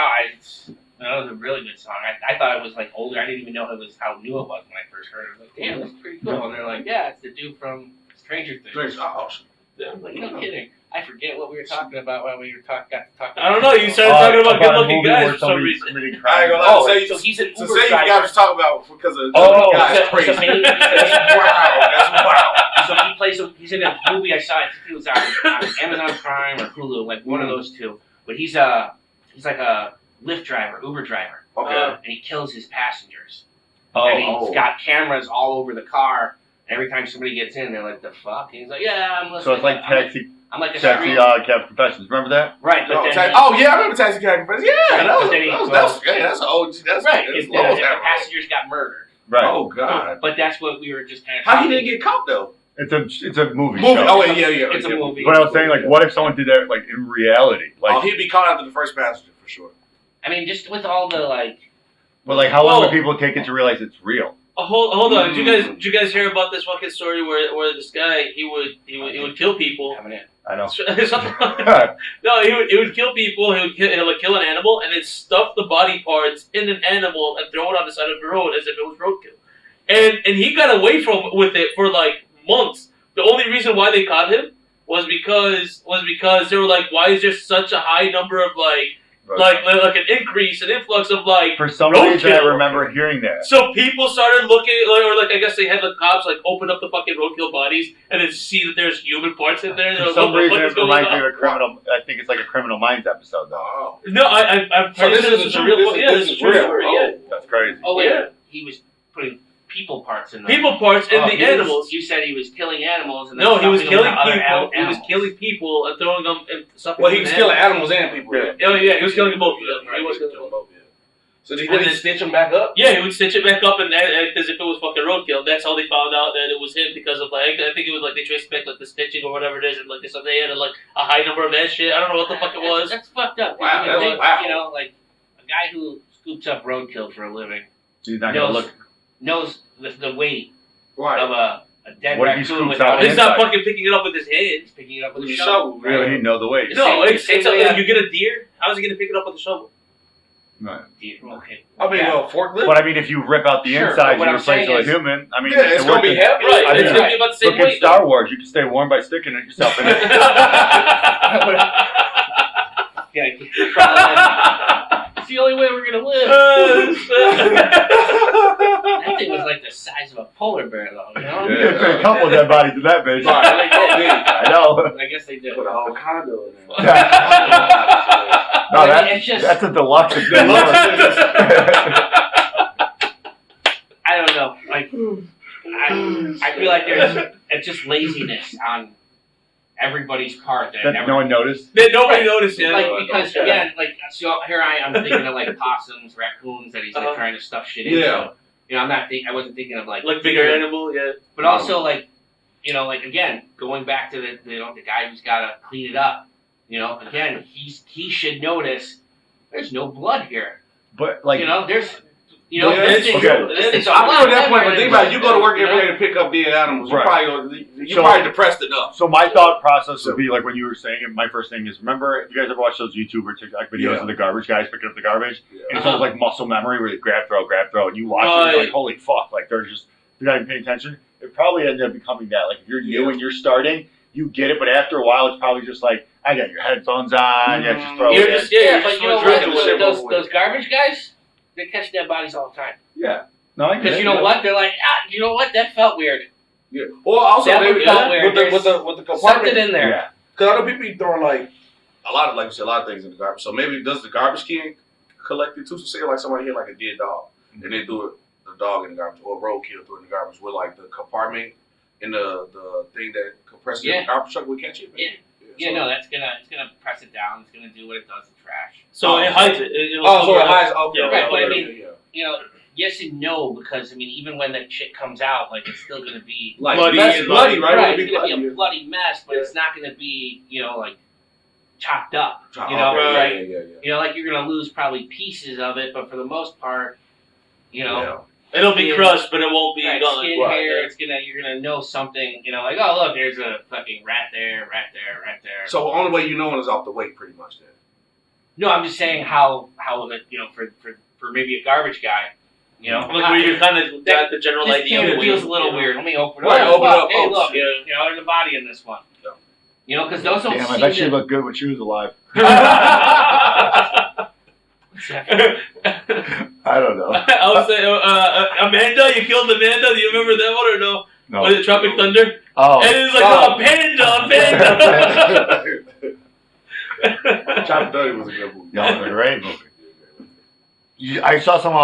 That was a really good song. I thought it was like older. I didn't even know it was how new it was when I first heard it. I was like, damn, this is pretty cool. And they're like, yeah, it's the dude from Stranger Things. I'm like, no kidding. I forget what we were talking about when we got to talk about. I don't know. You started talking about good-looking guys for some reason. I ain't gonna lie. So he's an So Uber say you driver. got to talk about because of guys So crazy. maybe- That's wow. So he plays. He's in a movie I saw. I think it was on Amazon Prime or Hulu, like one of those two. But he's like a Lyft driver, Uber driver, Okay. and he kills his passengers. And he's got cameras all over the car. Every time somebody gets in, they're like, "The fuck?" And he's like, "Yeah, I'm listening." So it's like taxi, I'm like a taxi, street. cab confessions. Remember that? Right, but No, then yeah, I remember Taxi Cab Confessions. Yeah, Right, but then he- that's an OG. That's right, that's if low the as that, right? passengers got murdered. Right. Oh God. But that's what we were just kind of. How he didn't get caught though? It's a movie Movie. show. Oh wait, yeah. It's a movie. But I was saying, like, what if someone did that, like, in reality? Oh, Like, he'd be caught after the first passenger for sure. I mean, just with all the like. but like, how long Whoa. would people take it to realize it's real? Hold on. Did you guys hear about this fucking story where this guy he would kill people? Coming in. I know. No, he would kill people. He'll like kill an animal and then stuff the body parts in an animal and throw it on the side of the road as if it was roadkill. And he got away with it for like months. The only reason why they caught him was because they were like, why is there such a high number of like an increase, an influx of like. For some reason, I roadkill. remember hearing that. So people started looking, or like I guess they had the cops like open up the fucking roadkill bodies and then see that there's human parts in there. For some reason, it reminds me of a criminal. I think it's like a Criminal Minds episode, though. Oh. No, I'm So pretty this sure is this a is true- real. this is- Yeah, this this is is true real. story. Oh. Yeah, That's crazy. Oh wait, Yeah. he was putting people parts in there. people parts in Oh, the he was- animals. You said he was killing animals, and then No, he was stuffing them killing with other people. He was animals. killing people and throwing them and stuff. Well, he was killing animals and people. Yeah. Oh yeah, he was killing both. Yeah, He was killing killing both. both. Yeah. So did he stitch him back up? Yeah, he would stitch it back up and act as if it was fucking roadkill. That's how they found out that it was him because of like I think it was like they traced back like the stitching or whatever it is, and like they said they had like a high number of that shit. I don't know what the fuck it was. That's fucked up. Wow, You that's think, wow. You know, like a guy who scoops up roadkill for a living He's not gonna knows look. knows the weight Right. of a dead What if he raccoon scoops without out He's not inside? fucking picking it up with his hands. He's picking it up with a With a shovel. shovel, Yeah, but he'd know the weight. No, it's Same way like you get a deer. How is he gonna pick it up with a shovel? Right. Okay. I mean, Yeah. forklift. But I mean, if you rip out the Sure, inside, but what you I'm replace it saying with is- human. I mean, Yeah, it's it gonna worked be in- heavy. Right, I it's mean, gonna be about the same Look at weight. Star Wars. You can stay warm by sticking it yourself in it. Yeah, it's the only way we're gonna live. That thing was like the size of a polar bear, though. You know? You can fit a couple dead bodies in that bitch. Right. I know. I guess they did. Put a whole condo in there. No, I mean, it's just- that's a deluxe. I don't know. Like, I feel like it's just laziness on everybody's part that That never. no one noticed. Then nobody noticed it. Like because again, like so here I'm thinking of like possums, raccoons that he's like trying to stuff shit into. Yeah. You know, I wasn't thinking of like bigger animal, yeah. but also like, you know, like again, going back to the the guy who's got to clean it up. You know, again, he should notice there's no blood here. But like, You know, there's. You know, Yeah, this thing- okay. this thing's I agree with that point, but everywhere. think about it. You go to work You every know? day to pick up dead animals. Right. You're So- probably depressed enough. so my thought process would be like when you were saying it. My first thing is, remember, if you guys ever watch those YouTube or TikTok videos Yeah. of the garbage guys picking up the garbage? And Yeah. it's almost like muscle memory where they grab, throw, and you watch it, and you're Right. like, holy fuck! Like they're you're not even paying attention. It probably ended up becoming that. Like if you're new Yeah. and you're starting, you get it, but after a while, it's probably just like, I got your headphones on, you just throw You're it. just- in. yeah, But you know drinking what? the shit Those over with. those garbage guys, they catch dead bodies all the time. Yeah. No, I get Because it. you know what? They're like, you know what? That felt weird. Yeah. Or also That maybe would feel weird. with the Something compartment. in there. Yeah. Because I know people be throwing like you said, a lot of things in the garbage. So maybe does the garbage can collect it too? So say like somebody hit like a dead dog, and they threw the dog in the garbage, or a roadkill threw it in the garbage with like the compartment and the thing that compresses Yeah. the garbage truck would catch it. Yeah. Yeah, so- no, it's gonna press it down. It's gonna do what it does to trash. So it hides it. It'll Oh, so cover it up. hides. Okay, Yeah, right, but I yeah, mean- yeah. You know, yes and no, because I mean, even when that shit comes out, like it's still gonna be Like Bloody messy, and bloody, right? right. It'll It's gonna be a bloody. bloody mess, but Yeah. it's not gonna be, you know, like chopped up. You Okay, know, yeah, right? yeah, yeah, yeah. You know, like you're gonna lose probably pieces of it, but for the most part, you know. Yeah. It'll be Yeah. crushed, but it won't be Right, gone. skin, Right, hair, yeah. you're gonna know something, you know, like, oh look, there's a fucking rat there, rat there, rat there. So the only way you know it is off the weight, pretty much. Then No, I'm just saying how for maybe a garbage guy, Like where you kind of got the general this idea. camera of feels a little weird. Let me open it Right, up. open it up. Hey, Oh, look, shit. there's a body in this one. Yeah. Because those don't Damn, I seem bet she to- looked good when she was alive. I don't know. I was saying, Amanda, you killed Amanda. Do you remember that one or no? No. Was it Tropic Thunder? Oh. And it was like, Panda. Chopper 30 was a good movie. Yeah, it was a great movie. I saw some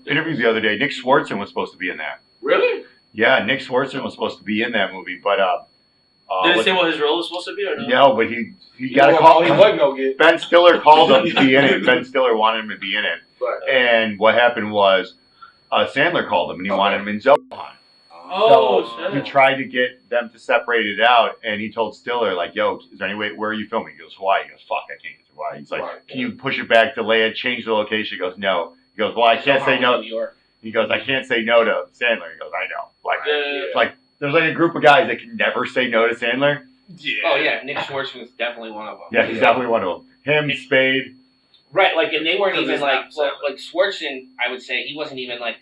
interviews the other day. Nick Swartzen was supposed to be in that. Really? Yeah, Nick Swartzen was supposed to be in that movie, but Did it say what his role was supposed to be or no? no, but he got a call. He wasn't gonna get. Ben Stiller called him to be in it. Ben Stiller wanted him to be in it, Right. and what happened was Sandler called him and he wanted him in Zohan. Oh, So shit. he tried to get them to separate it out, and he told Stiller, like, yo, is there any way, where are you filming? He goes, Hawaii. He goes, fuck, I can't get to Hawaii. He's like, Right. can you push it back, delay it, change the location? He goes, no. He goes, well, I can't say no. New York. He goes, I can't say no to Sandler. He goes, I know. Like, Yeah. it's like, there's like a group of guys that can never say no to Sandler. Yeah. Oh yeah, Nick Schwartzman was definitely one of them. Yeah, he's definitely one of them. Him, Spade. Right, and they weren't Because even it's like not like Schwartzen. I would say he wasn't even like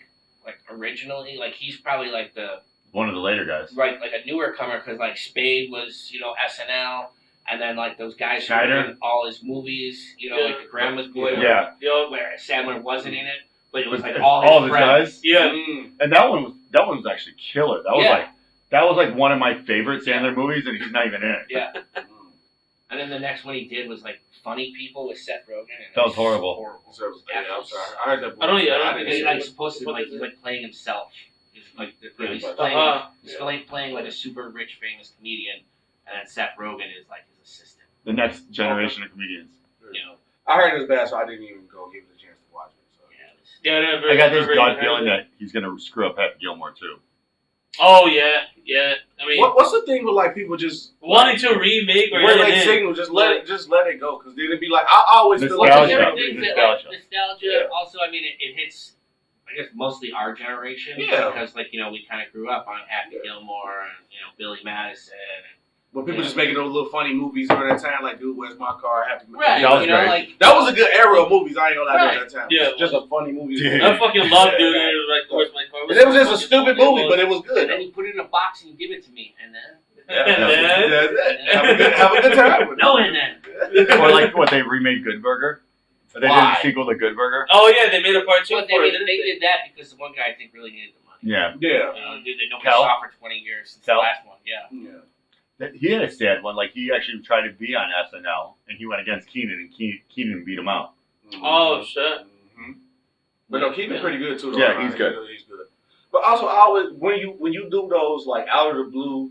originally he's probably like the One of the later guys. like a newer comer because like Spade was SNL, and then like those guys who Schneider. were in all his movies, like the Grandma's Boy, Yeah. where Sandler wasn't in it, but it was like It's all his the friends. guys. Yeah. And that one was actually killer. Yeah. That was like one of my favorite Sandler movies, and he's not even in it. Yeah. And then the next one he did was like Funny People with Seth Rogen. And That was horrible. I'm sorry. I heard that. I don't- yeah, I don't didn't think He's see like it. supposed to he's like playing himself. He's like he's Uh-huh. playing like a super rich famous comedian, and then Seth Rogen is like his assistant. The next generation of comedians. I heard it was bad, so I didn't even go give it a chance to watch it. So. Yeah, Yeah, I got this gut feeling that he's gonna screw up Happy Gilmore too. Oh yeah. I mean, What's the thing with like people just wanting to remake or where they edit. signal, just let it go, because then it'd be like I always feel like Nostalgia. There are things that like Nostalgia. nostalgia. Yeah. Also, I mean, it hits. I guess mostly our generation Yeah. because we kind of grew up on Happy Gilmore and Billy Madison. when people just making those little funny movies during that time, like dude, where's my car? Happy Right, That was great. like That was a good era of movies. I ain't gonna lie Right. during that time. Yeah. Just a funny movie. Yeah. I fucking love doing it. Like, where's my car? And it was just a stupid movie, but it was and good. then you put it in a box and you give it to me, and then That's it. Have a good time with it. no, and then Or like what they remade Good Burger. They did Why? a sequel to Good Burger. Oh yeah, they made a part 2 well, for it. they did that because the one guy I think really needed the money. Yeah. Yeah. Dude, they nobody Kel? saw for 20 years since Kel? the last one. Yeah. Yeah. He had a sad one. Like he actually tried to be on SNL, and he went against Keenan, and Keenan beat him out. Oh shit. Mm-hmm. But no, Keaton's pretty good too. Though. Yeah, he's good. He's good. But also, I always when you do those like out of the blue,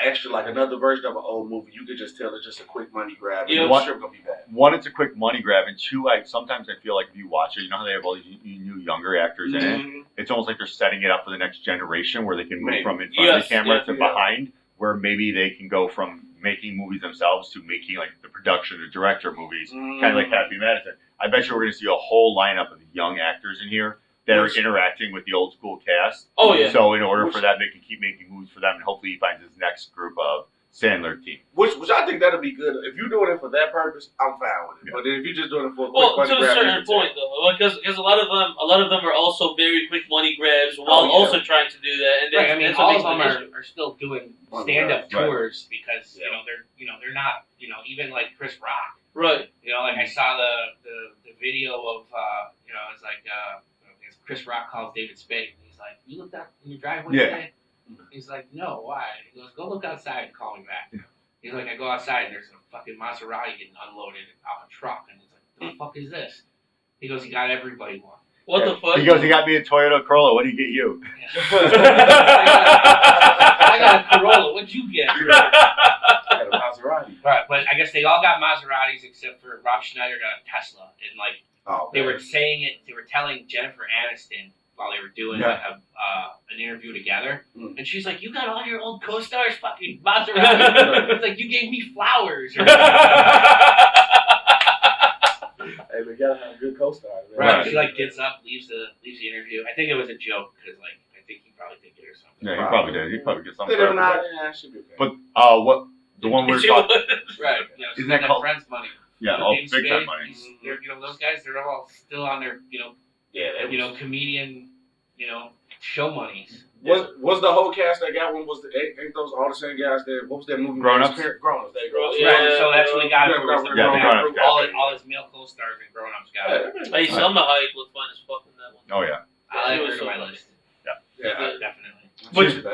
extra like another version of an old movie, you could just tell it's just a quick money grab. Yeah. And the script gonna be bad. One, it's a quick money grab, and two, sometimes I feel like if you watch it, you know how they have all these new younger actors in it. Mhm. It's almost like they're setting it up for the next generation, where they can move Maybe. from in front of the camera to yeah. behind, where maybe they can go from making movies themselves to making like the production or director of movies, kind of like Happy Madison. I bet you we're going to see a whole lineup of young actors in here that are interacting with the old school cast. Oh yeah. So in order for that, they can keep making movies for them, and hopefully he finds his next group of Sandler team. Which I think that'll be good. If you're doing it for that purpose, I'm fine with it. Yeah. But if you're just doing it for a quick Well, money to a grab, certain point though, because a lot of them are also very quick money grabs while yeah. also trying to do that. And Right, I mean, that's what all makes of them the issue. are still doing Oh, stand-up right. tours because Yeah. they're not even like Chris Rock. Right. Like I saw the video of it's like Chris Rock calls David Spade and he's like, "You looked out in your driveway Yeah. today?" He's like, "No, why?" He goes, "Go look outside and call me back." He's like, "I go outside and there's a fucking Maserati getting unloaded off a truck," and he's like, "The fuck is this?" He goes, "He got everybody one." What the fuck? He goes, he got me a Toyota Corolla. What did he get you? I got a Corolla. What'd you get? I got a Maserati. Right, but I guess they all got Maseratis except for Rob Schneider got a Tesla, and like Oh, they man. were saying it. They were telling Jennifer Aniston while they were doing Yeah. an interview together, Mm. and she's like, "You got all your old co-stars fucking Maserati." It's like you gave me flowers. Or Hey, we gotta have a good co-star. Man. right. She like gets up, leaves the interview. I think it was a joke because like I think he probably did it or something. Yeah, he probably did. He probably get something. But if for it. not, yeah, it should be okay. But what the one we were She talking? was- Right. Isn't that called- Friends money? Yeah. big time Spade, money. they're, those guys, they're all still on their, Yeah, that comedian, show monies. was the whole cast that got one? Was ain't those all the same guys that? What was that movie? Grown Ups? Grown Ups. There you go. Yeah. So that's what he got Yeah, for his Grown Yeah, third Grown round. Ups, All his male co-stars and grown-ups got it. Hey, Selma Hayek looked fine as fuck in that one. Oh yeah. I like She was her so on my funny. list. Yeah. Definitely.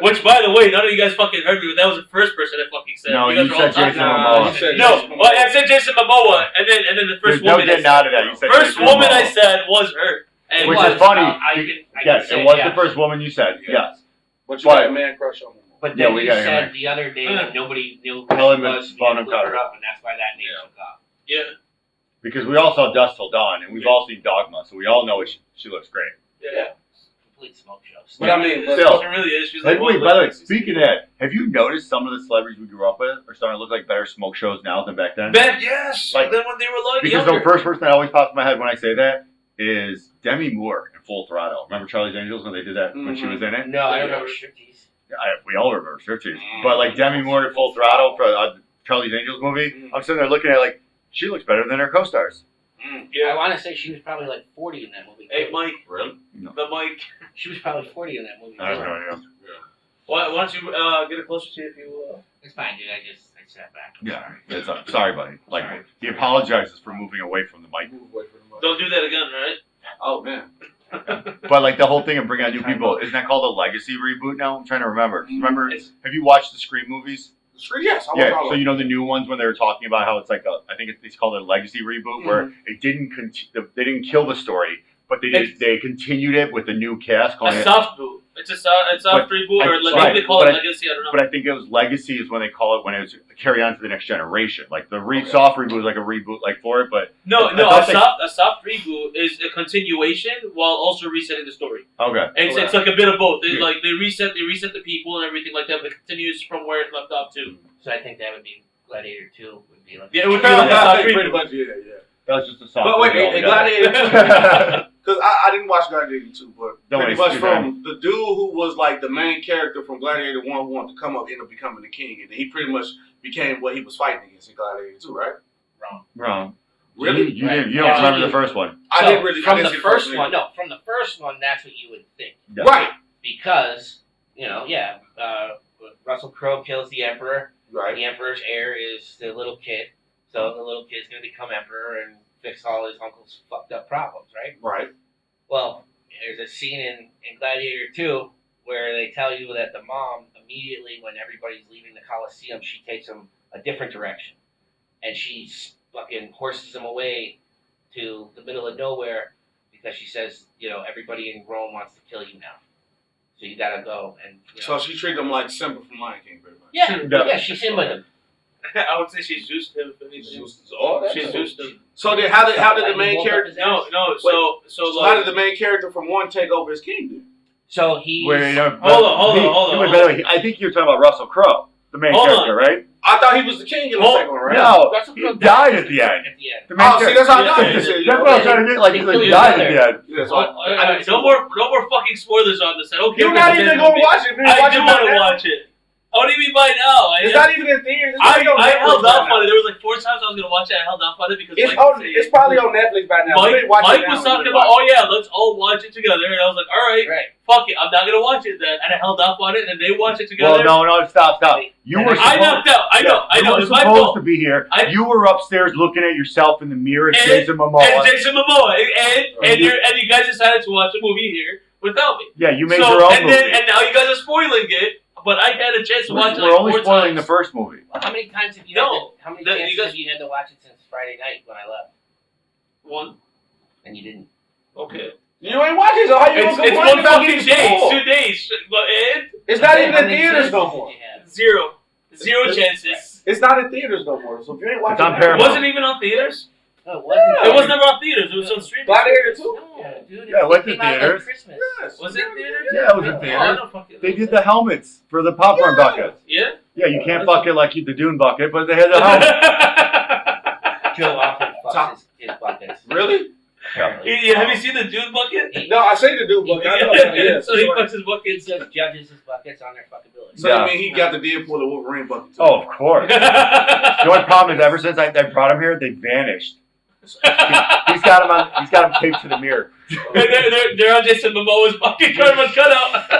Which, by the way, none of you guys fucking heard me, but that was the first person that fucking said. No, you guys you were all said talking. Jason No, Momoa. you said No, Jason Momoa. well, I said Jason Momoa, and then the first There's no woman. getting out of that. You said First Jason woman Momoa. I said was her. And Which was, is funny. I can Yes, say it was yes. the first woman you said. Yeah. Yes. But you got a man crush on him. But Yeah, then we you got it, said right. the other day that nobody knew who Helen she was. Bonham You looked her Carter. up, and that's why that name Yeah. took off. yeah, Because we all saw Dusk Till Dawn, and we've all seen Dogma, so we all know she looks great. yeah. Complete smoke show. But I mean, Still. It really is. She's Hey, like, wait, well, by the way, like, speaking of that, have you noticed some of the celebrities we grew up with are starting to look like better smoke shows now than back then? Ben, yes. Like- then when they were like Because younger. the first person that always pops in my head when I say that is Demi Moore in Full Throttle. Remember Charlie's Angels when they did that when she was in it? No, I remember striptease. We all remember Striptease. But like Demi Moore in Full Throttle for Charlie's Angels movie, I'm sitting there looking at it like, she looks better than her co-stars. I Yeah. want to say she was probably like 40 in that movie. Hey, too. Mike. Really? The Mike. She was probably 40 in that movie. I don't too. know, Why don't you get it closer to you if you? It's fine, dude. I sat back. I'm Yeah, sorry. it's sorry, buddy. Like Sorry. he apologizes for moving away from the mic, Move away from the mic. Don't do that again, right? Oh man. but like the whole thing of bringing out new people, isn't that called a legacy reboot now? I'm trying to remember. 'Cause remember, have you watched the Scream movies? The street, yes. I Yeah, was so you know the new ones when they were talking about how it's like I think it's called a legacy reboot where it didn't they didn't kill the story, but they continued it with a new cast calling A it. soft boot. It's a soft reboot, or like right, maybe they call but it legacy. I don't know. But I think it was legacy is when they call it when it's carry on to the next generation. Like the soft reboot is like a reboot like for it, but No, I no. thought A soft reboot is a continuation while also resetting the story. okay. It's like a bit of both. They Yeah. like they reset the people and everything like that, but it continues from where it left off too. So I think that would be Gladiator 2 would be like. Yeah, it would be like a Yeah, soft pretty reboot. much, yeah. That was just a soft But wait, reboot. and Gladiator 2, because I didn't watch Gladiator 2, but Don't pretty worry, much it's from the dude who was like the main character from Gladiator 1 who wanted to come up, ended up becoming the king, and then he pretty much became what he was fighting against in Gladiator 2, right? Wrong. Really? You Right. don't Yeah. remember the first one. I didn't really. I From didn't the see first one. one, no, from the first one, that's what you would think. Yeah. Right. Because, Russell Crowe kills the Emperor. Right. The Emperor's heir is the little kid. So the little kid's going to become Emperor and fix all his uncle's fucked up problems, right? Right. Well, there's a scene in Gladiator 2 where they tell you that the mom, immediately when everybody's leaving the Colosseum, she takes them a different direction. And she fucking horses them away to the middle of nowhere because she says, everybody in Rome wants to kill you now. So you gotta go. And So she treated him like Simba from Lion King, pretty much. yeah, she's Simba them. I would say she's Zeus him. If anything. She's Zeus him. So then, how did the main character? No. So So how did the main character from 1 take over as king? Then? So he. Wait, no, Hold on. Wait, by the way, I think you're talking about Russell Crowe, the main Hold character, right? I thought he was the king in the second one, right? No, Russell he Crowe died at the end. At the end. The main Oh, see, character- that's how I know. Yeah, You said, That's what I was trying to get. Like, They he killed died each at the end. Yeah, so Alright, no more fucking spoilers on this. I don't care. You're not even gonna watch it. I do want to watch it. What do you mean by now? It's not even in theaters. It's I held off on on it. There was like 4 times I was gonna watch it. I held off on it because It's Mike on. was saying It's probably on Netflix by now. Mike, So watch it Mike now was and talking then about, watch oh yeah, let's all watch it together. And I was like, all right, Right. fuck it, I'm not gonna watch it then. And I held off on it, and they watched it Well, together. no, stop. You were I supposed, knocked out. I know. you were It's my supposed fault. to be here. I- You were upstairs looking at yourself in the mirror, And- Jason Momoa. And Jason Momoa, and you guys decided to watch a movie here without me. Yeah, you made So your own and movie. then and now you guys are spoiling it. But I had a chance to watch it We're like only 4 spoiling times. the first movie. How many times have you No, how many the- chances you guys- have you had to watch it since Friday night when I left? One. And you didn't. Okay. You ain't watching, so how you It's gonna complain one about fucking getting day. spoiled? 2 days. But and It's not even How in many theaters chances no did more. you have? zero chances. It's not in theaters no more. So if you ain't watching, It's on it, It Paramount. wasn't even on theaters. No, it wasn't. Yeah. It was never on theaters. It was on streaming. Gladiator 2? No, dude. Yeah, it went to came out theaters. Like Christmas. Yes. Was it in theaters? Yeah, it was in Oh, I theaters. don't fucking They know. did the helmets for the popcorn buckets. Yeah. Yeah, you can't bucket like the Dune bucket, but they had the helmet. Joe often Top. fucks his buckets. Really? Apparently. Have you seen the Dune bucket? No, I say the dude, but I know what it is. So he fucks his He buckets. just judges his buckets on their fuckability. So Yeah. you mean he got the Deadpool and Wolverine bucket too? Oh, of course. The only problem is ever since I brought him here, they vanished. He's got him taped to the mirror. They're on Jason Momoa's fucking Cartman cutout.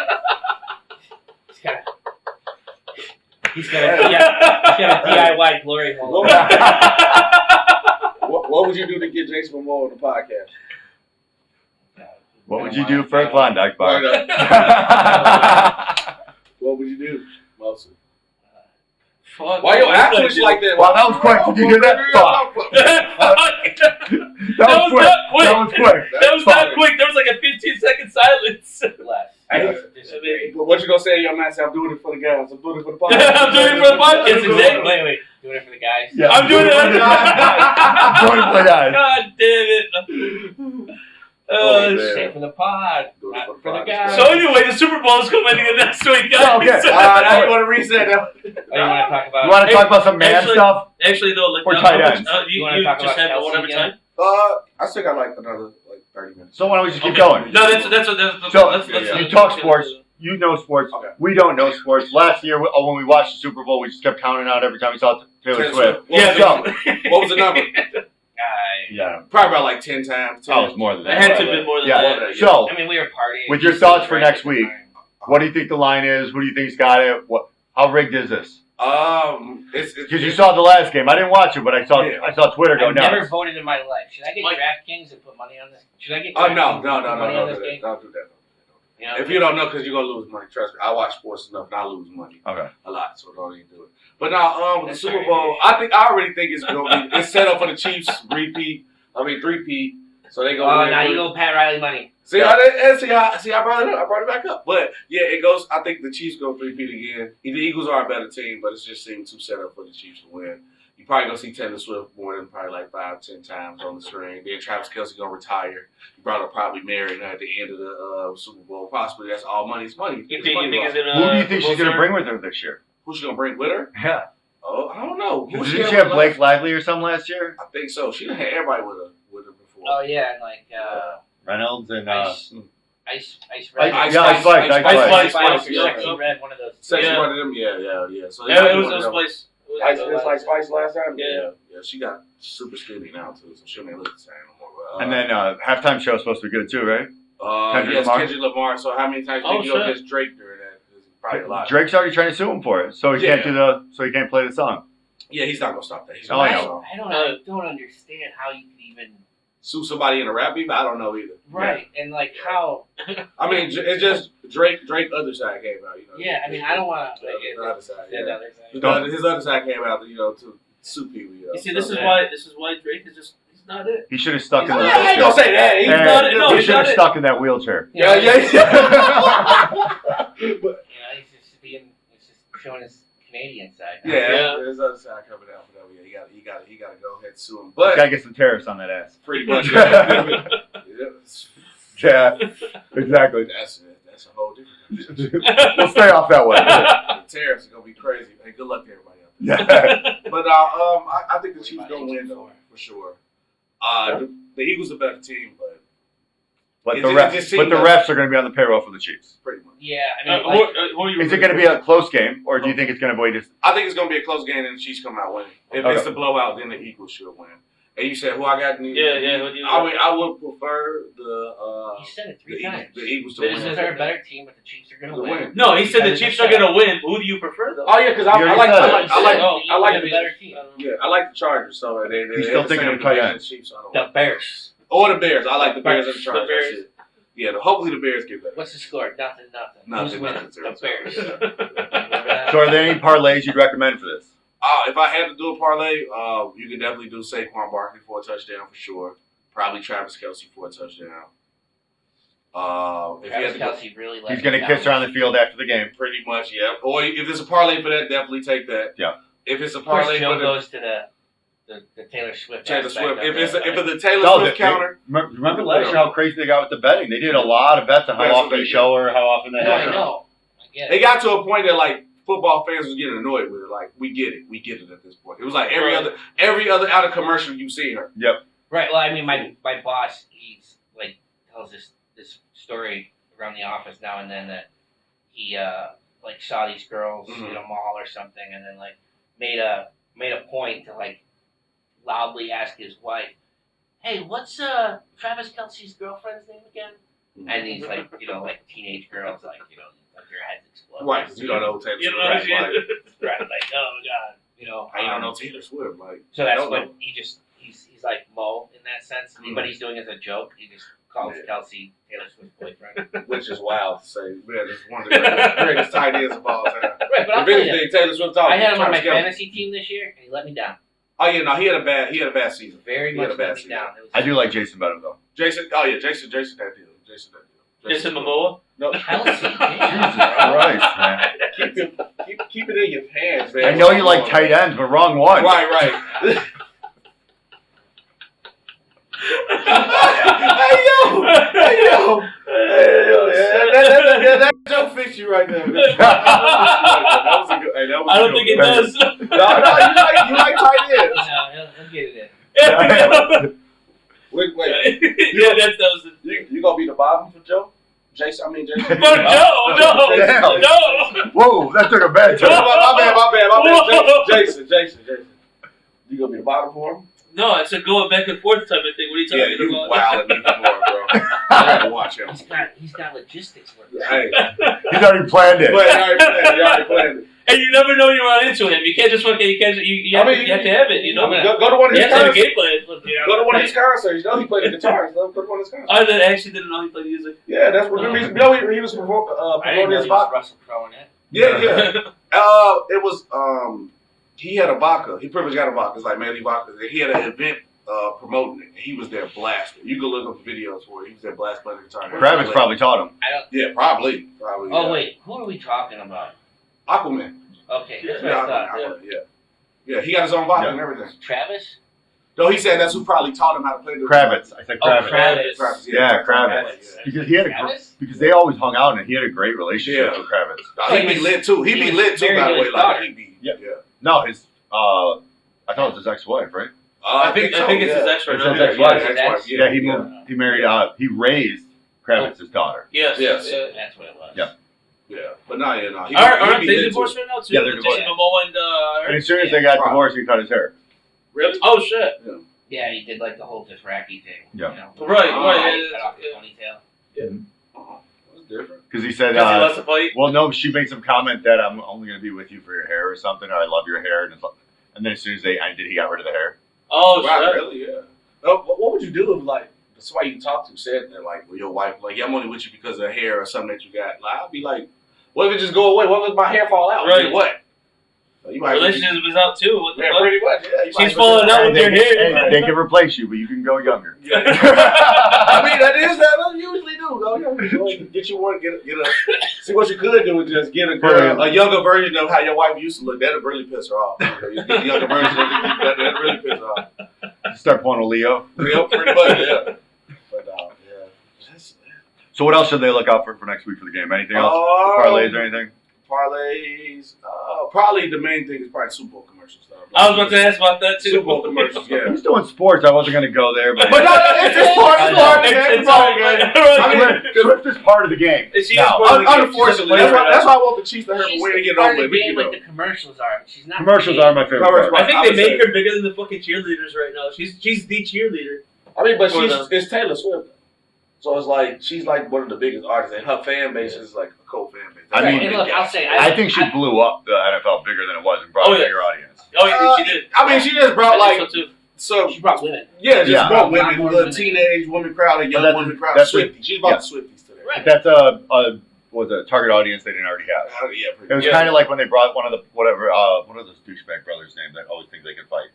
He's got a DIY glory hole. What would you do to get Jason Momoa on the podcast? What would you do for a Klondike bar? What would you do, Wilson? Fuck. Why your accent's like that? Wow, that was quick. Did you hear that? Fuck. That was quick. That was quick. That was not quick. There was like a 15-second silence. But what you gonna say to your man? Say, I'm doing it for the guys. I'm doing it for the podcast. I'm doing it for the podcast. Exactly. Wait. Doing it for the guys? Yeah, I'm doing it. I'm doing it for the guys. God damn it. Shit for the pod. Not for the guys. So anyway, the Super Bowl is coming in next week, guys. Okay. I want to reset that. Oh, you want to talk about? You want to talk about some man stuff? Actually, though, like Or tight ends. You wanna talk just about have Kelsey whatever again? time. I still got like another 30 minutes. So why don't we just keep Okay. going? No, that's So, let's you talk sports. You know sports. Okay. We don't know sports. Last year, when we watched the Super Bowl, we just kept counting out every time we saw Taylor Swift. Yeah. So, What was the number? yeah. Probably about like 10 times. Oh, it's more than It that. had to have been more than Yeah. that. So, I mean, we were partying. with your thoughts for next week, what do you think the line is? Who do you think's got it? How rigged is this? It's Because you saw the last game. I didn't watch it, but I saw Twitter go I've never nuts. voted in my life. Should I get Mike- DraftKings and put money on this? Should I get? Oh no, DraftKings no, and no, put money no, on no, this game? don't do that. You know, If you don't know, because you're gonna lose money. Trust me, I watch sports enough and I lose money Okay. a lot, so don't even do it. But now, with the Super Bowl, I already think it's gonna be. It's set up for the Chiefs three-peat. So they go. now you go Pat Riley money. See, I brought it up. I brought it back up. But yeah, it goes. I think the Chiefs go three-peat again. The Eagles are a better team, but it's just seemed too set up for the Chiefs to win. You probably gonna see Taylor Swift more than probably like 5-10 times on the screen. Then Travis Kelce gonna retire. You brought up probably marrying her at the end of the Super Bowl. Possibly that's all money. It's money. You It's think money it's loss. gonna? Who do you think she's going to bring with her this year? Who's she gonna bring with her? Yeah. Oh, I don't know. Who Didn't she have with Blake last- Lively or something last year? I think so. She done had everybody with her before. Oh yeah, and like Reynolds and Ice Red. Ice Spice. Yeah. Sexy Red, one of those. Sexy Yeah. one of them. Yeah. So Yeah, it might was be one of them. Spice. It's like Spice last time. Yeah. She got super skinny now too, so she don't look the same no more. But, And then halftime show's supposed to be good too, right? Kendrick Lamar? Lamar. So how many times do you go against Drake during that? It's probably a lot. Drake's already trying to sue him for it, so he can't play the song. Yeah, he's not gonna stop that. He's Oh, gonna I stop. I don't understand how you could even Sue somebody in a rap beef. I don't know either. and like how. I mean, it's just Drake. Other side came out. You know. Yeah, I mean, I don't want to. The other side. The Yeah. other side. His other side came out. To sue people. You see, this is why Drake is just he's not it. He should have stuck in the I ain't gonna say that. He's Hey, not it. No, he he's should not have it. stuck in that wheelchair. Yeah. He's just showing his Canadian side. Yeah, his other side coming out. But yeah, he got to go ahead and sue him. He's But gotta get some tariffs on that ass. pretty much. Yeah. Yeah, exactly. That's a whole different. We'll stay off that way. The tariffs are gonna be crazy. Hey, good luck to everybody out there. Yeah. But I think the Chiefs gonna win though for sure. The Eagles are a better team, but But It the just seemed refs are going to be on the payroll for the Chiefs. pretty much. Yeah, I mean, like, who are you Is it going to be a close game, or do you think it's going to be just? I think it's gonna be a close game and the Chiefs come out winning. If Okay. it's a blowout, then the Eagles should win. And you said who I got? Yeah. Who do you I would prefer the you said it three the times. Eagles to This Is win. there a better team, but the Chiefs are going To to win? win. No, he said the Because Chiefs it's are a gonna win. Who do you prefer though? Oh yeah, because You already said it. I like the the better team. I like the Chargers. So they You still thinking of Coyotes? Chiefs? So I don't The like Bears. or the Bears. I like the Bears and the Chargers. Bears. That's it. Yeah, hopefully the Bears get better. What's the score? Nothing. Who's Nothing, winning? nothing, The Bears. So, are there any parlays you'd recommend for this? If I had to do a parlay, you could definitely do Saquon Barkley for a touchdown for sure. Probably Travis Kelce for a touchdown. If you had Travis to go, Kelce really He's going to kiss her on the field after the game. pretty much, yeah. Or if there's a parlay for that, definitely take that. Yeah. If it's a Of course, parlay Joe for the goes to the Taylor Swift. Taylor aspect Swift, of if it, it's like- the Taylor No, Swift counter, remember last year how crazy they got with the betting? They did a lot of bets on how That's what often they they show her, how often they No, have I her. know. I get they it. got to a point that like football fans was getting annoyed with it. Like we get it at this point. It was like every other out of commercial you see her. Right. Well, I mean, my boss, he's like tells this story around the office now and then that he like saw these girls Mhm. in a mall or something, and then like made a point to like loudly ask his wife, hey, what's Travis Kelce's girlfriend's name again? And he's like, like teenage girls, like their heads explode. Right, 'cause you don't know Taylor You Swift. know what I'm saying? Right, like, oh god, I don't know Taylor Swift. Like, So that's I don't what know. he's like Mo in that sense, but he's doing it as a joke. He just calls Kelsey Taylor Swift's boyfriend. Which is wild to say. Man, this is one of the greatest tight ends of all time. Right, but I'll If tell you, anything, Taylor Swift talking. I had him on my Travis Kelce. fantasy team this year, and he let me down. Oh yeah, no, he had a bad season. Very He had much a bad let me season. down. It was I do like Jason better though. Jason, that deal. Jason that deal. Jason Momoa. No, Kelsey. Jesus Christ, man. keep it in your pants, man. I know you like tight ends, but wrong one. Right. Hey yo! That joke fits you right there. That was a good. Hey, that was I don't a think good it one. does. No, you like tight ends. No, he'll get it in. Wait. Yeah, that was the. You gonna be the bottom for Joe? Jason. No. Damn. No. Whoa, that took a bad turn. My bad. Whoa. Jason. You gonna be the bottom for him? No, it's a going back and forth type of thing. What are you Yeah, talking you about? wilding me more, bro. I gotta watch him. He's got logistics working. Hey, He's already planned it. but you already planned it. And you never know you run into him. You can't just fucking. You have to have it. You know. Go to one of You his have to have a concerts. game plan. Go to one of his concerts. You know he played the guitar. So go to one of his concerts. I actually didn't know he played music. Yeah, that's what the reason. You know, he was I didn't promoting know his he was vodka. Russell Crowe in it. Yeah. It was he had a vodka. He pretty much got a vodka. It's like Manly Vodka. He had an event promoting it. He was there blasting. You can look up the videos for it. He was there blasting playing the guitar. Travis probably taught him. Yeah, probably. Oh Yeah. wait, who are we talking about? Aquaman. Okay, that's what I thought. Yeah, he got his own vodka Yeah. and everything. Travis? No, he said that's who probably taught him how to play the Kravitz. I said Kravitz. Kravitz. Yeah, Kravitz. Because he had Travis? because they always hung out and he had a great relationship Yeah. with Kravitz. He be lit too. He He be was lit too, very by the good way. with Like daughter. he be. Yeah. Yeah. No, his I thought it was his ex-wife, right? I think it's his ex right It's now. his ex-wife. Ex-wife. Yeah, he moved. He married. He raised Kravitz's daughter. Yes. Yes. That's what it was. Yeah. Yeah, but no, yeah, no. Aren't be they lit, divorced too. right now too? Yeah, they're Jason divorced. Momoa and And as soon as they got Wow. divorced, he cut his hair. Really? Oh shit! Yeah, he did like the whole Dothraki thing. Yeah. You know, Right, Cut off the yeah. ponytail. That's different. Because he said, Because he loves to fight. well, no, she made some comment that I'm only going to be with you for your hair or something, or I love your hair. And then as soon as they ended, he got rid of the hair. Oh Wow, shit! really? Yeah. What would you do if like somebody you talk to said that, like, with your wife, like, yeah, I'm only with you because of hair or something that you got? Like, I'd be like, what if it just go away? What if my hair fall out? Right. Then what? So you might Relationship is out too. What the Yeah, fuck? pretty much. Yeah, you might She's falling out with And your they, hair. and they can replace you, but you can go younger. Yeah. I mean, that is that. I usually do. Go, get you one. Get a. See what you could do is just get a girl, a younger version of how your wife used to look. That'd really piss her off. You get a younger version. That'd really piss her off. Start pulling a Leo. Yeah, pretty much. Yeah. But yeah. That's, So what else should they look out for next week for the game? Anything else? Parlays or anything? Parlays. Probably the main thing is probably Super Bowl commercials. I was about to ask about that too. Super Bowl commercials. Yeah. He's doing sports. I wasn't going to go there, but But no, it's just part I of know. It's all good. I mean, Swift is part of the game. She is Now, part of the game. Unfortunately, that's why I want the Chiefs to hurt She's and win to get it part over of with. the game You know. like the commercials are. She's not. Commercials the are my favorite Commercials part. I think I they would make say- her bigger than the fucking cheerleaders right now. She's the cheerleader. I mean, but For it's Taylor Swift. So it's like she's like one of the biggest artists, and her fan base is like a cold fan base. I mean, and look, I'll say, I think she blew up the NFL bigger than it was and brought Oh, a yeah. bigger audience. Oh, yeah, she did. I mean, she just brought I think like so too. so. she brought women. Yeah, just Yeah. brought A lot women, more the women. teenage women crowd, a young that's- women crowd. that's Swifties. She's brought the Swifties today. Right. That's a target audience they didn't already have. Yeah, It pretty was much. kind of like when they brought one of those douchebag brothers' names that always think they can fight.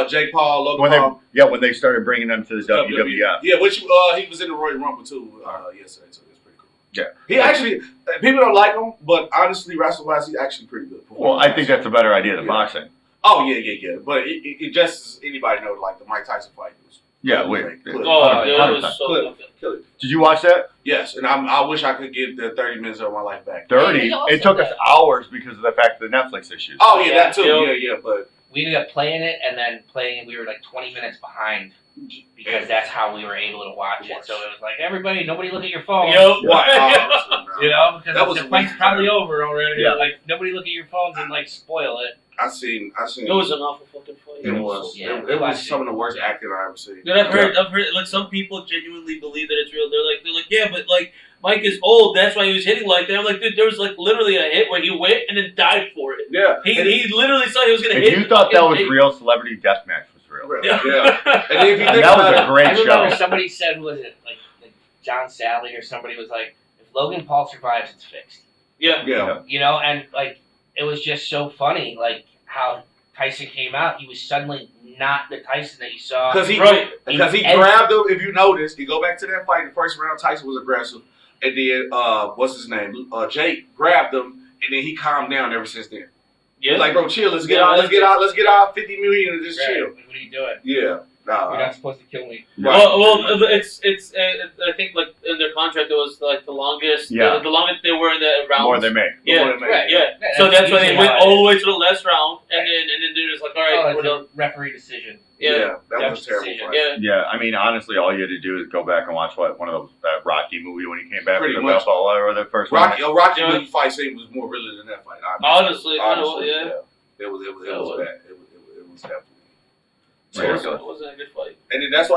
Jake Paul, Logan When they Paul. when they started bringing them to the WWF. Yeah, which he was in the Royal Rumble too yesterday, so it's pretty cool. Yeah. He actually, people don't like him, but honestly, wrestling-wise, he's actually pretty good. Well, I think that's a better idea than Yeah. boxing. Oh yeah. But it just as anybody knows, like the Mike Tyson fight was. Yeah, Kill Oh, it. yeah, it was so Kill it. Did you watch that? Yes, and I wish I could get the 30 minutes of my life back. 30. Hey, also It took us that- hours because of the fact of the Netflix issues. Oh yeah, that too. Yeah. Yeah, but We ended up playing it and then playing. We were like 20 minutes behind because that's how we were able to watch it. So it was like nobody look at your phone. Yep. why? You know, because That was the a fight's waste of probably time. over already. Yeah. Like nobody look at your phones and like spoil it. I seen. It was an awful fucking fight. It was. Yeah, It was some of the worst acting I ever seen. And I've heard like some people genuinely believe that it's real. They're like, yeah, but like Mike is old, that's why he was hitting like that. I'm like, dude, there was like literally a hit where he went and then died for it. Yeah. He literally saw he was gonna hit. If you thought that was real, Celebrity Deathmatch was real. Yeah. And if you think That about was a great I remember show. somebody said, who was it? Like John Sally or somebody was like, if Logan Paul survives, it's fixed. Yeah. Yeah. You know, and like it was just so funny, like how Tyson came out. He was suddenly not the Tyson that you saw. Because he And- grabbed him. If you notice, you go back to that fight. The first round, Tyson was aggressive, and then what's his name? Jake grabbed him, and then he calmed down ever since then. Yeah. Like, bro, chill. Let's get Yeah, out. Let's let's get out 50 million and just Right. chill. What are you doing? Yeah. You're not supposed to kill me. Well, it's I think like in their contract it was like the longest the longest they were in the round. More they make. Yeah, More than Right. yeah. So that's why they usually went how it all the is. way to the last round, and then they're just like, all right, Oh, we're it's done. a referee decision. Yeah, That was a terrible decision. fight. yeah. Yeah, I mean, honestly, all you had to do is go back and watch one of those that Rocky movie when he came back Pretty with the much. Balboa or the first one. Rocky Yeah. movie fight scene was more realer than that fight. Honestly, Honestly, yeah. It was bad. It was definitely. Yeah. It wasn't a good fight. And then that's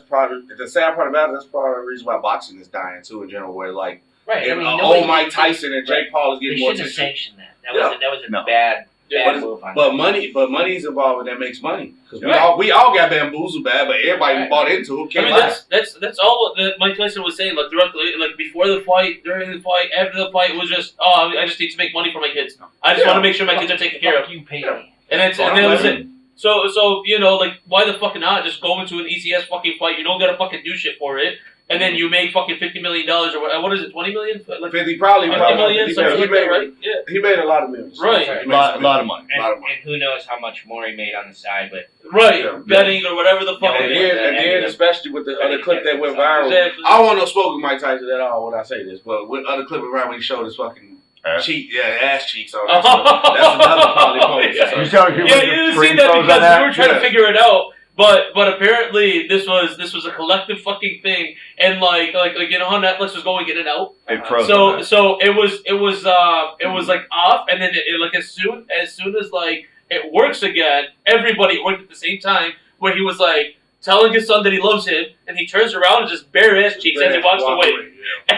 probably the sad part about it. That's probably the reason why boxing is dying too in general. Where like, Right. I if, mean, old Mike Tyson and Jake Paul is They getting more shouldn't have attention. sanctioned that. Yeah. That was a No. bad Yeah, move on But money's involved, and that makes money because Right. we all got bamboozled bad, but everybody Right. bought into it. I Can't mean, lie. that's all what Mike Tyson was saying. Like throughout like before the fight, during the fight, after the fight, it was just, oh, I just need to make money for my kids. I just want to make sure my kids are taken care of. You pay me. And that was it. So you know, like, why the fuck not just go into an easy ass fucking fight? You don't gotta fucking do shit for it, and then you make fucking $50 million or what is it, 20 million? Like 50 probably. 50 million, something like that, right? Yeah. He made a lot of millions. Right. He A made lot some of money. A lot of money. And who knows how much more he made on the side, but Right, Yeah. betting or whatever the fuck. Yeah, it And is. then especially with the other clip that went viral. Exactly. I don't want no smoke with Mike Tyson at all when I say this, but with other clip went viral when he showed his fucking ass cheeks on that. So that's another probably moment. Yeah. You telling people Yeah, to you didn't screen see that throws on because that? we were trying Yeah. to figure it out. But apparently this was a collective fucking thing, and like you know how Netflix was going in and out. It froze on that. So it was like off, and then it like as soon as like it works again, everybody worked at the same time. Where he was like telling his son that he loves him, and he turns around and just bare ass cheeks as he walks away.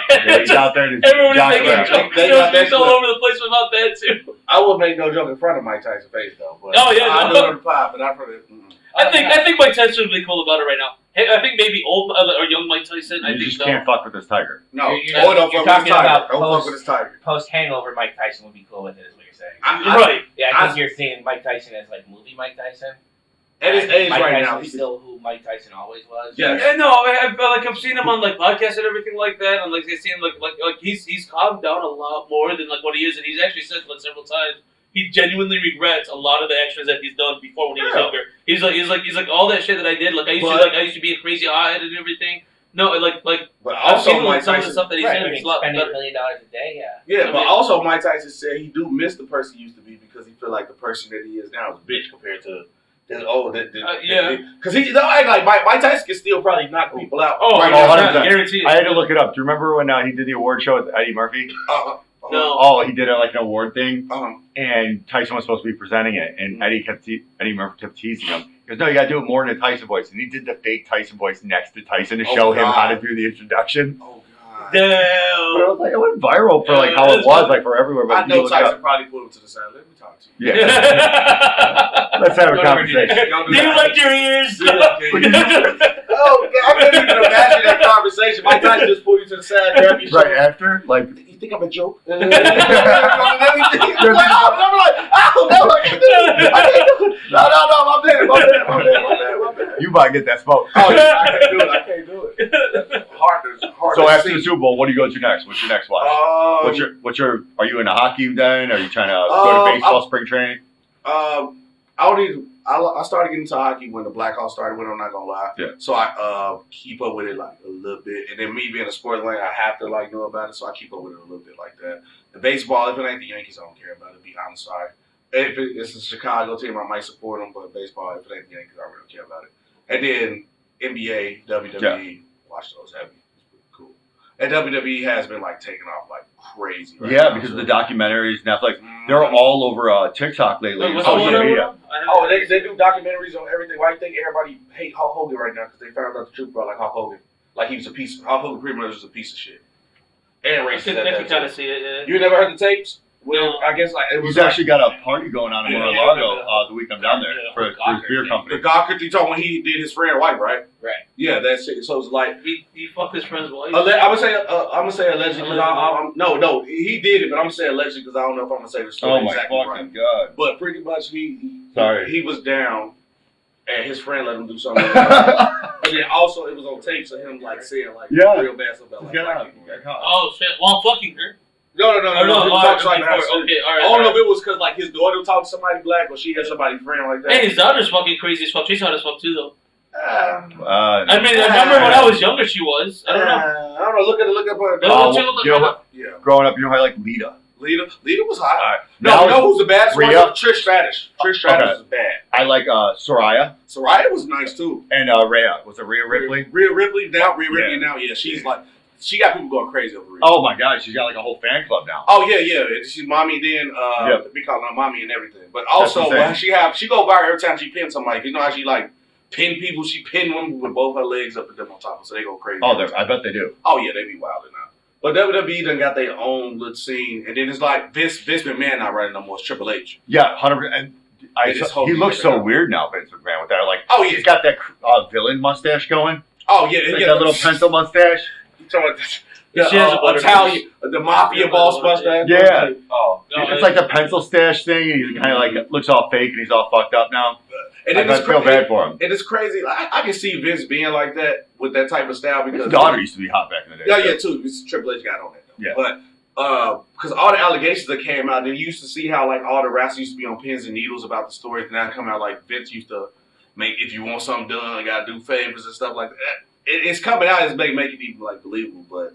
Yeah, he's out there and Everyone's jocking making around. jokes. They There got was jokes that all clip. over the place about that too. I would make no joke in front of Mike Tyson's face though. But Oh, yeah, I no. do it on the pod, but I've heard it. I think Mike Tyson would be cool about it right now. Hey, I think maybe old or young Mike Tyson. I You think just so. can't fuck with this tiger. No, You're don't fuck you're with his talking tiger. about Don't fuck with his tiger. post hangover Mike Tyson would be cool with it, is what you're saying. Right. Yeah, I think I- you're seeing Mike Tyson as like movie Mike Tyson. At his age Mike right Tyson now, is he's still who Mike Tyson always was. Yeah. Yeah, no, I've seen him on like podcasts and everything like that, and like I see him like he's calmed down a lot more than like what he is, and he's actually said like several times he genuinely regrets a lot of the actions that he's done before when he was Yeah. younger. He's like all that shit that I did, like I used to be a crazy hothead and everything. No, like But I've also seen Mike some of the Tyson. stuff that he Right, said. I mean, It's a lot spending better. $1 million a day, yeah. Yeah, I but mean- also Mike Tyson said he do miss the person he used to be because he feel like the person that he is now is a bitch compared to Yeah. Because he don't act like Mike Tyson can still probably knock people out. Oh, right oh, now. 100%. guaranteed. I had to look it up. Do you remember when he did the award show with Eddie Murphy? No. Oh, he did it like an award thing, Uh-huh. and Tyson was supposed to be presenting it, and Eddie Murphy kept teasing him. He goes, "No, you got to do it more in a Tyson voice," and he did the fake Tyson voice next to Tyson to Oh, show him how God. to do the introduction. Oh God. But it was like it went viral for like how it was like for everywhere. But I know you look it Tyson up. probably put him to the side. Let me talk to you. Yeah, let's have a conversation. Don't Do you that. like your ears? Oh, God, I couldn't even imagine that conversation. Mike Tyson just pulled you to the side, grab your Right shoulder. after, like, You think I'm a joke? I'm like, oh, no, I can't do it. I can't do it. No, my bad. you might get that smoke. Oh, yeah, I can't do it. Hard So to after see. the Super Bowl, what do you go to next? What's your next watch? What's your? Are you into hockey then? Are you trying to go to baseball spring training? I started getting into hockey when the Blackhawks started winning, I'm not gonna lie. Yeah. So I keep up with it like a little bit. And then me being a sports lane, I have to like know about it, so I keep up with it a little bit like that. The baseball, if it ain't the Yankees, I don't care about it, to be honest, sorry. If it's a Chicago team, I might support them, but baseball, if it ain't the Yankees, I really don't care about it. And then NBA, WWE, watch those heavy. It's pretty cool. And WWE has been like taking off like crazy. Yeah, because of the documentaries, Netflix. They're all over TikTok lately. Wait, what's social going on? media. Oh, they do documentaries on everything. Why do you think everybody hate Hulk Hogan right now? Because they found out the truth about like Hulk Hogan. Like he was a piece. Hulk Hogan pretty much was a piece of shit. And I racist can at that kind of time. see it. Yeah. You never heard the tapes? Well, No. I guess like it was He's actually got a party going on in Yeah, Mar-a-Lago the week I'm down there Yeah, for his Gawker beer thing. company. the Gawker you talking when he did his friend wife, right? Right. Yeah, that's it. So it's like He fucked his friend's wife. I'm gonna say allegedly because no, he did it, but I'm gonna say allegedly because I don't know if I'm gonna say the story Oh my exactly fucking right. god. But pretty much he was down, and his friend let him do something. And then also it was on tape of him like saying like Yeah. real bad stuff about like Get black out. people. Get caught. Oh shit! Well, I'm fucking her. No. Oh, He was alright, talking like that. okay, all I right. don't know if it was because like his daughter would talk to somebody black or she had somebody friend like that. Hey, his daughter's fucking crazy as fuck. She's hot as fuck too, though. I mean, I Ah. remember when I was younger, she was. I don't know. I don't know. Look at her. Don't you look you know like what? Yeah. Growing up, you know how I like Lita. Lita was hot. Alright. No, Now you know who's the baddest one? Rhea. Trish Stratus. Trish Stratus is bad. I like Soraya Soraya was nice too. and Rhea. Was it Rhea Ripley? Rhea Ripley now. Yeah, she's like she got people going crazy over Rhea. Oh my god, she's got like a whole fan club now. Oh yeah. She's mommy. Then Yep. we call her mommy and everything. But also That's she go viral every time she pins somebody. You know how she like pin people. She pin women with both her legs up and them on top, so they go crazy. Oh, I bet they do. Oh yeah, they be wild now. But WWE done got their own little scene, and then it's like Vince McMahon not running no more. It's Triple H. Yeah, 100%. And It is he Hogan looks so every weird now, Vince McMahon, with that. Like, Oh yeah. he's got that villain mustache going. Oh yeah. Like that little pencil mustache. You talking about She has a butter Italian, the mafia boss mustache. Yeah. Oh. No, It's like the pencil stash thing, and he's kind of like looks all fake, and he's all fucked up now. And I feel bad for him. And it's crazy. I can see Vince being like that with that type of style because His daughter used to be hot back in the day. Yeah, too. It's Triple H got on that though. Yeah. But because all the allegations that came out, then you used to see how like all the wrestlers used to be on pins and needles about the stories. Now come out like Vince used to make if you want something done, you gotta do favors and stuff like that. It's coming out as make it even like believable, but.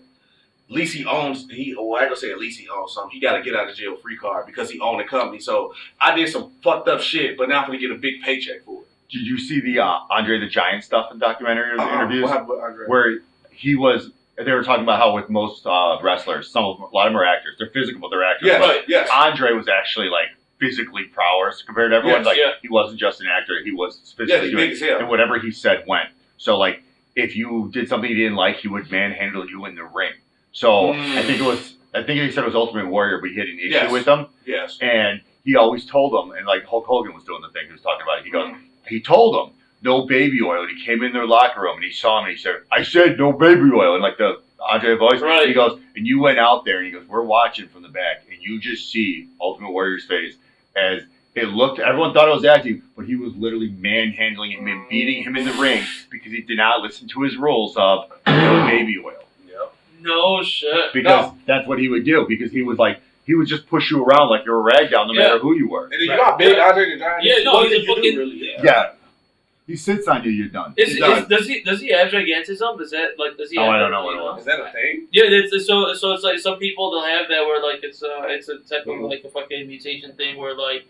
At least he owns. I ain't gonna say at least he owns something. He got to get out of jail free card because he owned the company. So I did some fucked up shit, but now I'm gonna get a big paycheck for it. Did you see the Andre the Giant stuff in documentary or the interviews? What happened with Andre? Where he was, they were talking about how with most wrestlers, a lot of them are actors. They're physical, but they're actors. Yes, But yes. Andre was actually like physically prowess compared to everyone. Yes, like yeah. he wasn't just an actor; he was Yeah, physically he's doing big as hell. and whatever he said went. So like, if you did something you didn't like, he would manhandle you in the ring. So I think he said it was Ultimate Warrior, but he had an issue Yes. with them, Yes. and he always told them, and like Hulk Hogan was doing the thing he was talking about it. He goes, he told them no baby oil, and he came in their locker room and he saw him and he said, "I said no baby oil," and like the Andre voice. Right. He goes, and you went out there and he goes, "We're watching from the back, and you just see Ultimate Warrior's face as." It looked, everyone thought it was acting, but he was literally manhandling him and beating him in the ring because he did not listen to his rules of no baby oil. Yep. No shit. Because that's what he would do. Because he was like, he would just push you around like you're a rag down no matter who you were. And then you got big Andre the Giant. Yeah, no, What he's did a you do, fucking- really? Yeah. He sits on you, you're done. Does he have gigantism? Is that like does he? Oh, have I don't that, know what you it was. Is that a thing? Yeah, so it's like some people they'll have that where like it's a type of like a fucking mutation thing where like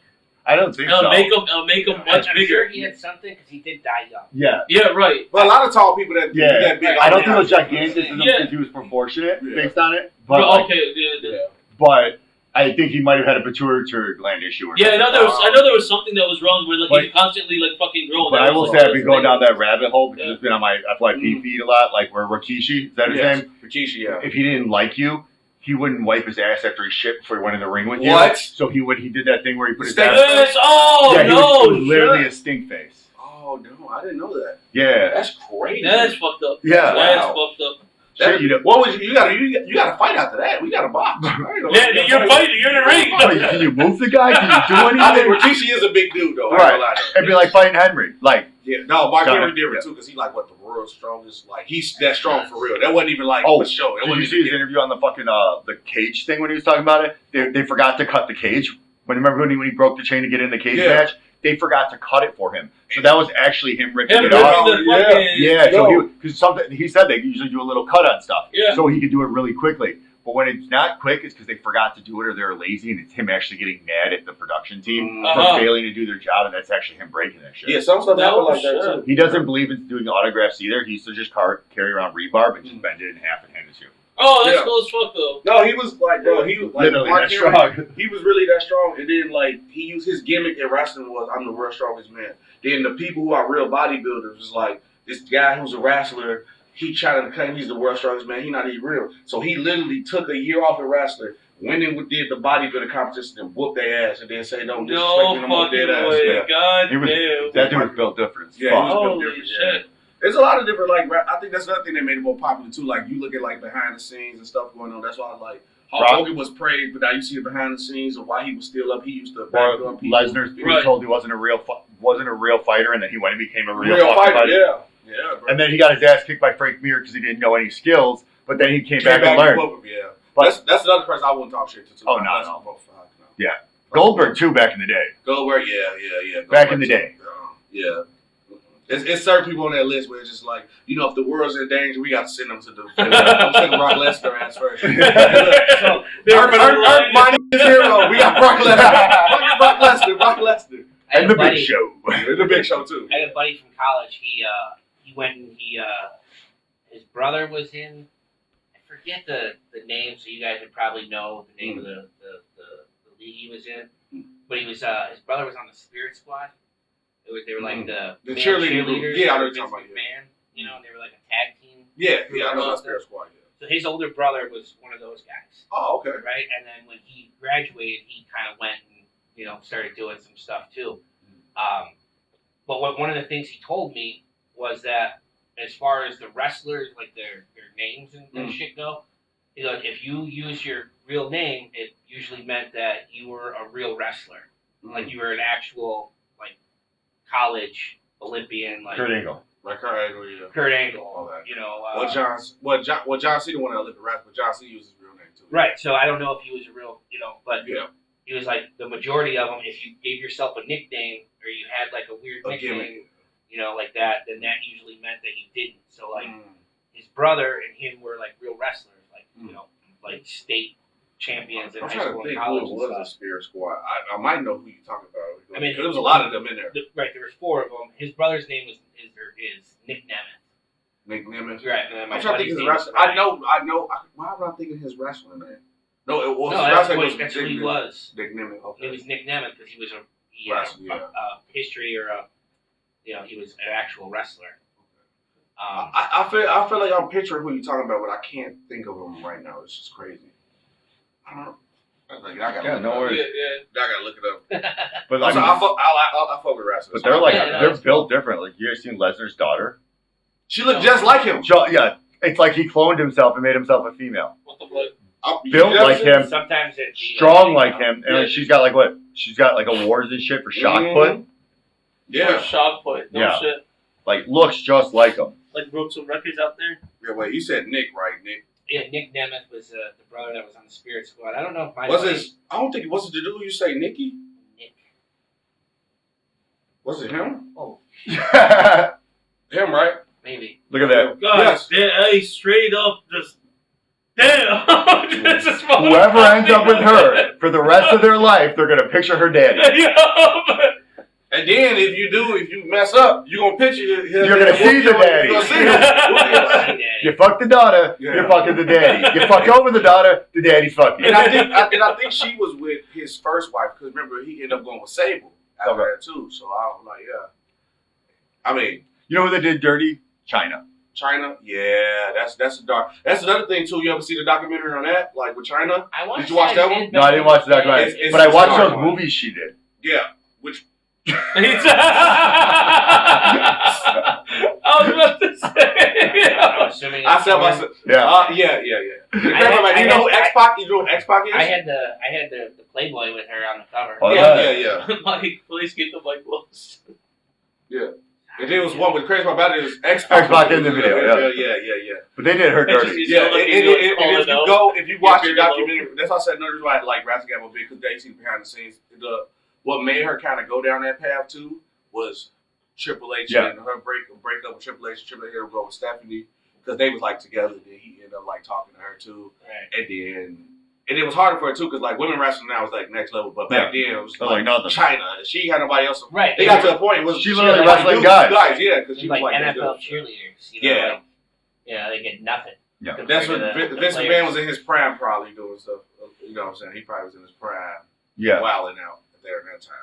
I don't think it'll so. make them much I'm bigger. sure he had something because he did die young. Yeah. Yeah, right. But a lot of tall people that Yeah. big. I don't think it was gigantism Yeah. because he was proportionate Yeah. based on it. But, But, like, okay, yeah. but I think he might have had a pituitary gland issue or Yeah, something. I know there was something that was wrong where like But- he constantly like fucking growing. But I will say I've been going down that rabbit hole because Yeah. it's been on my FYP feed a lot, like where Rikishi, is that his name? Rikishi, yeah. If he didn't like you, he wouldn't wipe his ass after he shit before he went in the ring with you. What? So he did that thing where he put his Stink ass. Yes, oh Yeah, he no, was, it was literally shit. a stink face. Oh no, I didn't know that. Yeah. That's crazy. That's fucked up. Yeah. That's Wow. fucked up. Shit, you know. What was you got to fight after that? We got to box. Yeah, you're fighting. You're in the ring. Wait, can you move the guy? Can you do I think anything? Rikishi is a big dude though. Right. I ain't gonna lie to you. It'd be like fighting Henry. Like, Yeah, no, Mark Got Henry it. different too because he's like what the world's strongest. Like he's that strong for real. That wasn't even like oh, a show. That did you wasn't see even his interview on the fucking the cage thing when he was talking about it? They forgot to cut the cage. Remember when he broke the chain to get in the cage Yeah. match? They forgot to cut it for him. So that was actually him ripping Him it ripping off. the yeah. fucking Yeah, so No. because he said they usually do a little cut on stuff, Yeah. so he could do it really quickly. But when it's not quick, it's because they forgot to do it or they're lazy, and it's him actually getting mad at the production team Uh-huh. for failing to do their job, and that's actually him breaking that shit. Yeah, some stuff happened like that shit. too. He doesn't believe in doing autographs either. He used to just carry around rebarb and just bend it in half and hand it to you. Oh, that's Yeah. cool as fuck though. No, he was like, bro, he was like, Literally Mark that Henry, strong. He was really that strong, and then like he used his gimmick in wrestling was I'm the world's strongest man. Then the people who are real bodybuilders was like this guy who's a wrestler. He tried to claim he's the world's strongest man. He not even real. So he literally took a year off in wrestling, went in with did the bodybuilding competition and whooped their ass, and then say don't disrespect No me no more, fucking dead ass. way. Yeah. God He was, damn. that dude was built different. as Yeah, fuck. he was built Holy different, yeah. shit. There's a lot of different like I think that's another thing that made it more popular too. Like you look at like behind the scenes and stuff going on. That's why like Hulk Rock. Hogan was praised, but now you see it behind the scenes of why he was still up. He used to back Or up people. Lesnar Right. was told he wasn't a real fighter, and then he went and became a real, Real fucking fighter, yeah, yeah. Bro. And then he got his ass kicked by Frank Mir because he didn't know any skills. But then he came back and and learned. whoop him, yeah. But- That's another person I wouldn't talk shit to. Too. Oh, no, That's no. both fine, no. Yeah. Goldberg too back in the day. Goldberg, yeah. Back in the day. Yeah. It's certain people on that list where it's just like, you know, if the world's in danger, we got to send them to the. I'm taking Brock Lesnar ass first. So, My is hero. We got Brock Lesnar. Brock Lesnar. I had And a the buddy- Big Show. The Big Show too. I had a buddy from college. He went and his brother was in. I forget the name, so you guys would probably know the name of the league he was in. But he was his brother was on the Spirit Squad. They were like the The male cheerleading group. cheerleaders. Yeah, I know for what you're Vince talking about, McMahon. You know, and they were like a tag team. Yeah, I know that's Spirit Squad. Yeah. So his older brother was one of those guys, Oh, okay. right? And then when he graduated, he kind of went and started doing some stuff too. But one of the things he told me was that as far as the wrestlers, like their names and shit go, he's like, if you use your real name, it usually meant that you were a real wrestler, like you were an actual like college Olympian, like Kurt Angle. Like Kurt Angle, yeah. Kurt Angle, All that. John Cena wanted to live the rap, but John Cena uses his real name too. right. So I don't know if he was a real, but Yeah. he was like the majority of them. If you gave yourself a nickname or you had like a weird A nickname, gimmick. like that, then that usually meant that you didn't. So like his brother and him were like real wrestlers, like like state champions in I'm high trying school to and think who college it and was in stuff. Spirit Squad. I might know who you're talking about. I mean, because there was a lot of them in there. Right, there was 4 of them. His brother's name is Nick Nemeth. Nick Nimitz. Right, and then my I'm trying to buddy's think of his name is wrestling. Ryan. I know. Why am I thinking his wrestling name? No, it was No, his that's wrestling what was who he was. Nick Nimitz. Okay. It was Nick Nemeth because he was he Wrestler, had a history or he was an actual wrestler. I feel like I'm picturing who you're talking about, but I can't think of him right now. It's just crazy. I don't know. I gotta Yeah, look no it up. worries. Yeah. I gotta look it up. But Also, I mean, I fuck with wrestlers. but they're like Yeah, no, they're it's built different. Like you guys seen Lesnar's daughter? she looked just like him. Yeah, it's like he cloned himself and made himself a female. What the fuck? Built like him, Sometimes it's strong like him, and Yeah. like, she's got like what? She's got like awards and shit for shot put. Yeah. Shot put. No Yeah. shit. Like looks just like him. Like broke some records out there. Yeah. Wait, you said Nick, right? Nick. Yeah, Nick Nemeth was the brother that was on the Spirit Squad. I don't know if my Was buddy- it? I don't think it was it the dude you say Nicky. Nick. Was it him? Oh, Him, right? maybe. Look at that. God, I straight up just damn. This is fucking Whoever ends up with her for the rest of their life, they're gonna picture her daddy. And then if you mess up, you gonna picture him. You're gonna see the daddy. You're gonna see him. You fuck the daughter, Yeah. you're fucking the daddy. You fuck over the daughter, the daddy's fucking. And I think she was with his first wife because remember he ended up going with Sable after Okay. that too. So I was like, yeah. I mean, You know who they did dirty? China. China, yeah, that's a dark. That's another thing too. You ever see the documentary on that, like with China? I watched Did you watch that one? Vid No, I didn't watch the documentary, It's but I watched dark those one. movies she did. Yeah, which I was about to say. I'm assuming I it's said porn. myself. Yeah. Yeah. I You had- know who X Pac? You know who X Pac is? I had the Playboy with her on the cover. Oh, Yeah. Mike, please get the mic close. And there was one with crazy about it is X X-Pac in the video, Yeah. But they did her dirty. He's Yeah, still looking and good, if calling you out. go, if you watch the You're documentary, that's why I said another reason why I like Rascal Gabble big because they see behind the scenes. What made her kind of go down that path too was Triple H Yeah. and her break up with Triple H. Triple H would go with Stephanie because they was like together. Then he ended up like talking to her too, Right. and it was harder for her too because like women wrestling now was like next level, but back then it was Oh, like nothing. China. She had nobody else. Right. They got to a point. It was She she literally had wrestling like guys. yeah, because She's she was like like NFL good. cheerleaders. Yeah. Like, they get nothing. Yeah. That's compared what to the Vince players. McMahon was in his prime, probably doing stuff. You know what I'm saying? He probably was in his prime, Yeah. wilding out there in that time.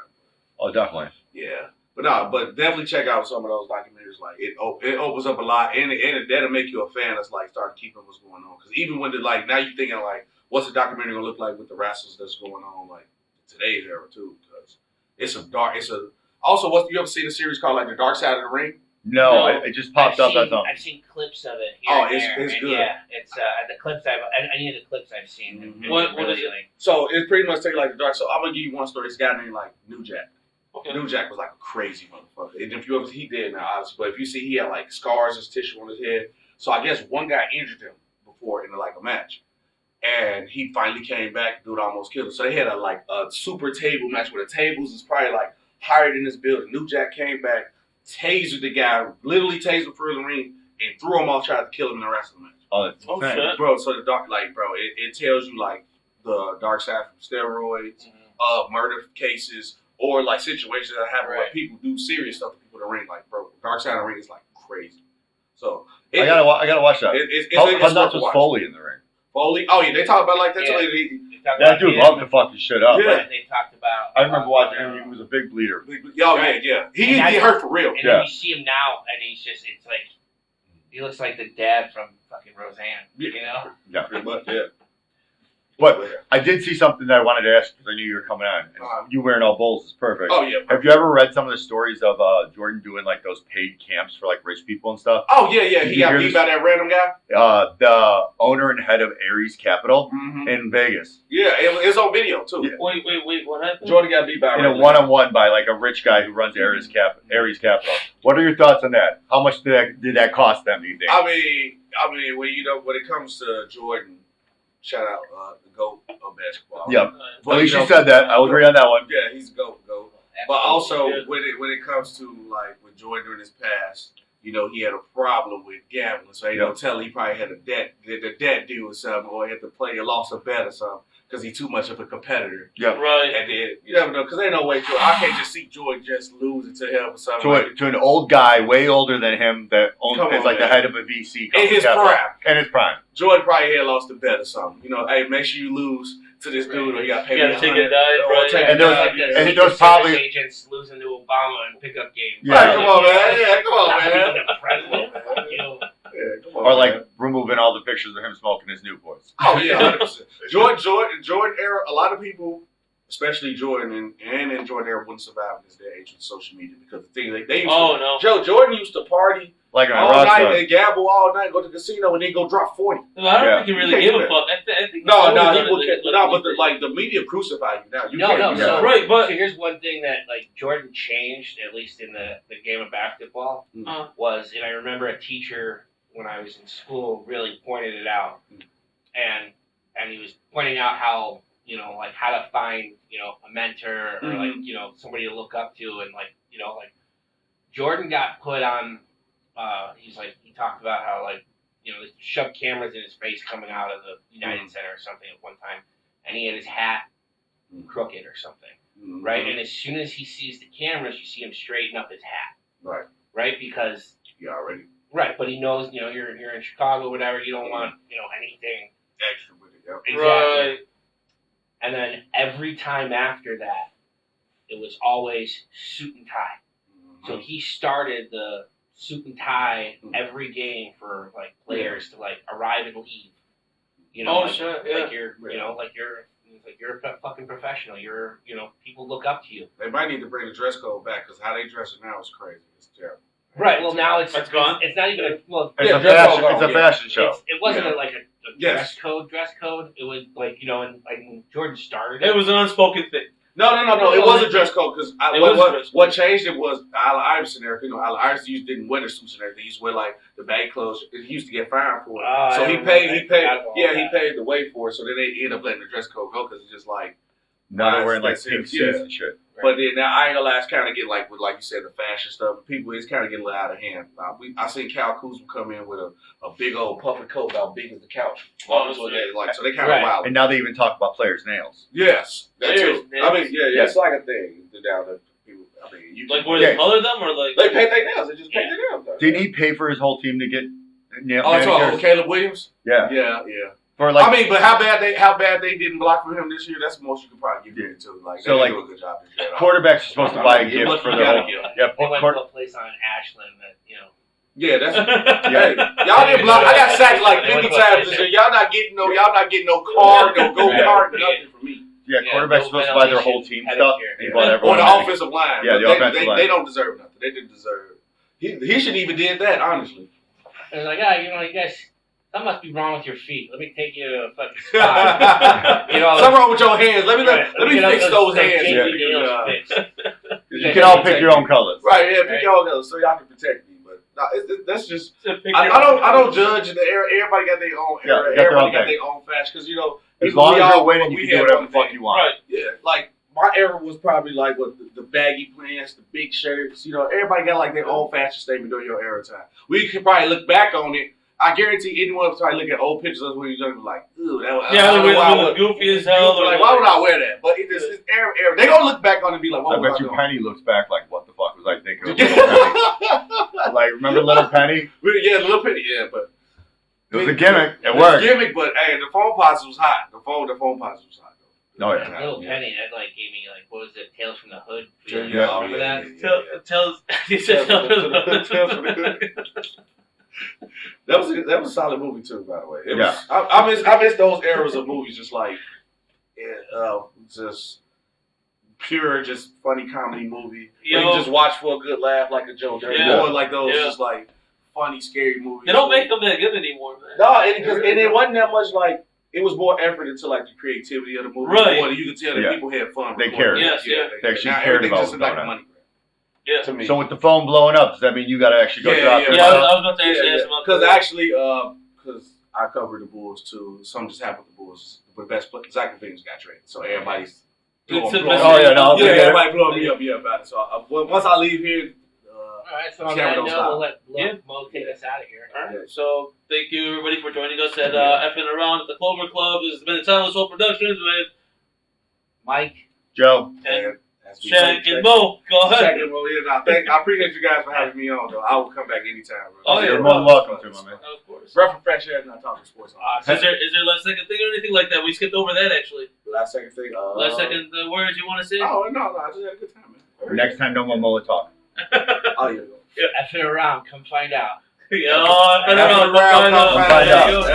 Oh, definitely. Yeah, but definitely check out some of those documentaries. Like it opens up a lot, and that'll make you a fan. That's like start keeping what's going on. Because even when now you're thinking like, what's the documentary gonna look like with the wrestlers that's going on like today's era too? Because also you ever seen a series called like The Dark Side of the Ring? No, it just popped up. That's all. I've seen clips of it here Oh, and it's there. good. Yeah, it's the clips any of the clips I've seen. Mhm. What really is it? like, So it's pretty much take like the dark. So I'm gonna give you one story. This guy named like New Jack. Okay. New Jack was like a crazy motherfucker. And if you ever he did now, obviously, but if you see he had like scars and tissue on his head. So I guess one guy injured him before in like a match. And he finally came back, dude almost killed him. So they had a super table match where the tables is probably like higher than this building. New Jack came back, tasered the guy, literally tasered him through the ring, and threw him off, tried to kill him in the wrestling match. Oh, that's Oh, insane. shit. Bro, so the dark, it tells you like the dark side from steroids, murder cases, or like situations that happen where Right. people do serious stuff to people in the ring. Like, bro, dark side of the ring is like crazy. So I gotta watch that. How it's nuts worth was watching. Foley in the ring? Foley? Oh yeah, they talk about like that Yeah. too. they talk That about dude him, loved to fucking shit up. Yeah. Like, They talked about. I remember watching him. He was a big bleeder. Yeah. He used to get hurt for real. And Yeah. then you see him now, and it's like he looks like the dad from fucking Roseanne. You know? Yeah. Pretty much, yeah. But I did see something that I wanted to ask because I knew you were coming on. And you wearing all Bulls is perfect. Oh yeah. Have you ever read some of the stories of Jordan doing like those paid camps for like rich people and stuff? Oh yeah. Did He you got hear beat this? by that random guy. The owner and head of Ares Capital Mm-hmm. in Vegas. Yeah, it's on video too. Yeah. Wait, what happened? Jordan got beat by In a random guy. one-on-one by like a rich guy who runs Ares Capital. What are your thoughts on that? How much did that cost them? Do you think? I mean, when it comes to Jordan, shout out the GOAT of basketball. Yep. But, At least you you know, said that. I'll agree on that one. Yeah, he's GOAT. But also when it comes to like with Jordan during his past, you know, he had a problem with gambling. So you know, tell he probably had the debt due or something, or he had to play a loss of bet or something because he's too much of a competitor. Yep. Right. And then you never know because ain't no way Jordan. I can't just see Jordan just losing to him or something. To an old guy way older than him that Come is on, like the man. head of a VC In company. his prime. In his prime. Jordan probably had lost a bet or something. You know, hey, make sure you lose to this dude or you got to pay You me gotta take $100 a dive, or right? take And a there was- dive. Like the and Secret there was Service probably- agents losing to Obama in pickup games. Yeah. Right, come on, man. Yeah, come on, Not man. being the president. You know, Yeah, come on, Or like man. removing all the pictures of him smoking his Newports. Oh yeah, 100%. Jordan era. A lot of people, especially Jordan and Jordan era, wouldn't survive in this day and age with social media because the thing they used Oh to. no. Jordan used to party Like a all rock night star. and gamble all night, go to the casino, and then go drop 40. No, I don't Yeah. think he You really can't give do a that. fuck. I think No, he's always people done can't. it No, but the media crucify you now. You No, can't no, do so- that. Right, but so here's one thing that like Jordan changed, at least in the game of basketball, was, and I remember a teacher when I was in school really pointed it out, and he was pointing out how, you know, like how to find, you know, a mentor or like, you know, somebody to look up to, and like, you know, like Jordan got put on. He talked about how like, you know, they shoved cameras in his face coming out of the United Center or something at one time, and he had his hat crooked or something. Right, and as soon as he sees the cameras, you see him straighten up his hat. Right. Right, because You already right, but he knows, you know, you're in Chicago, whatever. You don't want, you know, anything. extra with it. Yep. Exactly. right. And then every time after that, it was always suit and tie. So he started the suit and tie every game for like players to like arrive and leave. You know, Oh, like, sure, yeah. like you're, you know, like you're a fucking professional. You're, you know, people look up to you. They might need to bring the dress code back because how they dress it now is crazy. It's terrible. Right. Well, now it's That's gone? It's not even a well. It's Yeah, a dress fashion. code, It's a yeah. fashion show. It wasn't Yeah. like a Yes. dress code. It was like, you know, and like when Jordan started It was an unspoken thing. No. It was a dress code because It was a dress code. what changed it was Allen Iverson era. You know, Allen Iverson didn't wear the suits and everything. He used to wear like the baggy clothes. He used to get fined for it. Oh, So I he remember paid. that. He paid. That's all Yeah, he that. paid the way for it. So then they ended up letting the dress code go because it's just like. Now they're wearing like That's pink it, suits yeah. and shit. But then now I ain't gonna lie, it's kind of getting like with like you said the fashion stuff. People, it's kind of getting a little out of hand. I seen Cal Kuzma come in with a big old puffy coat about big as the couch. Oh, So they kind of Right. wild. And now they even talk about players' nails. Yes, that too. Nails. I mean, yeah, it's like a thing down there. People, I mean, you Like can- where Yeah. they color them or like they paint their nails. They just paint their nails. Didn't he pay for his whole team to get manicures. Caleb Williams. Yeah. Yeah. For like, I mean, but how bad they didn't block for him this year? That's the most you could probably give him to. Like, So, they like, do a good job this year. quarterbacks are supposed to buy a gift for their whole. Yeah, They went to a place on Ashland that Yeah, that's Yeah. y'all didn't block. I got sacked like They went 50 to a times place this year. Y'all not getting no car, no go kart, nothing from me. Yeah, Yeah, quarterbacks no are supposed to buy their whole team stuff. pedicure. He bought Or everyone. the a manicure. offensive line. Yeah, the They- offensive they, line. They don't deserve nothing. They didn't deserve. He should even did that honestly. it was like, you guys, something must be wrong with your feet. Let me take you to a fucking spot. Something wrong with your hands. Let me fix those hands. You can all pick your own colors. Right, yeah, pick your own colors so y'all can protect me. But no, that's just. I don't judge the era. Everybody got their own era. Yeah, Everybody got their own fashion because As long as you're winning, you can do whatever the fuck you want. Right. Yeah, like my era was probably like what the baggy pants, the big shirts. Everybody got like their old fashioned statement during your era time. We could probably look back on it. I guarantee anyone would probably look at old pictures of when you was young, like, ooh, that was. Yeah, I don't know why I it would- was goofy as hell. Like, why would I wear that? But it's era. They gonna look back on it and be like, what I was bet I you doing? Penny looks back like, what the fuck was I thinking of Little Penny? Like, remember Little Penny? Yeah, a little bit, yeah, but It was a gimmick. It It was a worked. gimmick, but hey, the phone posse was hot. The phone posi was hot. Oh, yeah. Little Penny, that like gave me like, what was it, Tales from the Hood? Yeah. Remember that? He said, That was a solid movie too, by the way. It Yeah. was, I miss those eras of movies, just like, just pure, just funny comedy movie. Where you just watch for a good laugh, like a Joe Dirt, Yeah. or like those Yeah. just like funny, scary movies. They don't make them that good anymore, man. No, and it wasn't that much like. It was more effort into like the creativity of the movie. Right. More than you could tell that Yeah. people had fun. They recording cared. it. Yes, yeah. They actually now cared everything about just what's like going a on. money grab. Yeah. To me. So with the phone blowing up, does that mean you got to actually go Yeah, drop yeah, your Yeah, I stuff? was about to actually ask about Because that. actually, because I covered the Bulls too. Something just happened with the Bulls. The best player, Zach and Phoenix got traded, so everybody's. It's a blowing- mess. Oh, yeah, no, yeah, yeah. everybody blowing me up, about it. So once I leave here, Alright, so on Camera that don't note, stop. we'll let Yeah. Mo take us out of here. Alright, so thank you everybody for joining us at FNAround at the Clover Club. This has been the Timeless Soul Productions with Mike. Joe. and that's me. Shaq and Mo. Go ahead. Shaq and Mo, yeah, I appreciate you guys for having me on, though. I will come back anytime. Bro. Oh, yeah. You're more than welcome to, my man. Of course. Breath of fresh air, not talking sports. Is there last second thing or anything like that? We skipped over that actually. Last second thing. Last second words you want to say? Oh no, I just had a good time, man. Next time, no more mullet talk. Oh yeah. Effing around, come find out. Oh, I don't know. Come find out.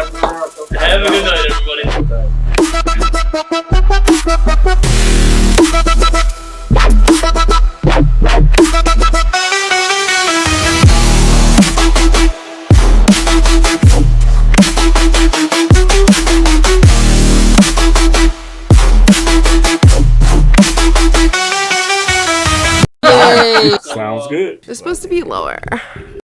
Have a good night, everybody. Sounds good. It's supposed to be lower.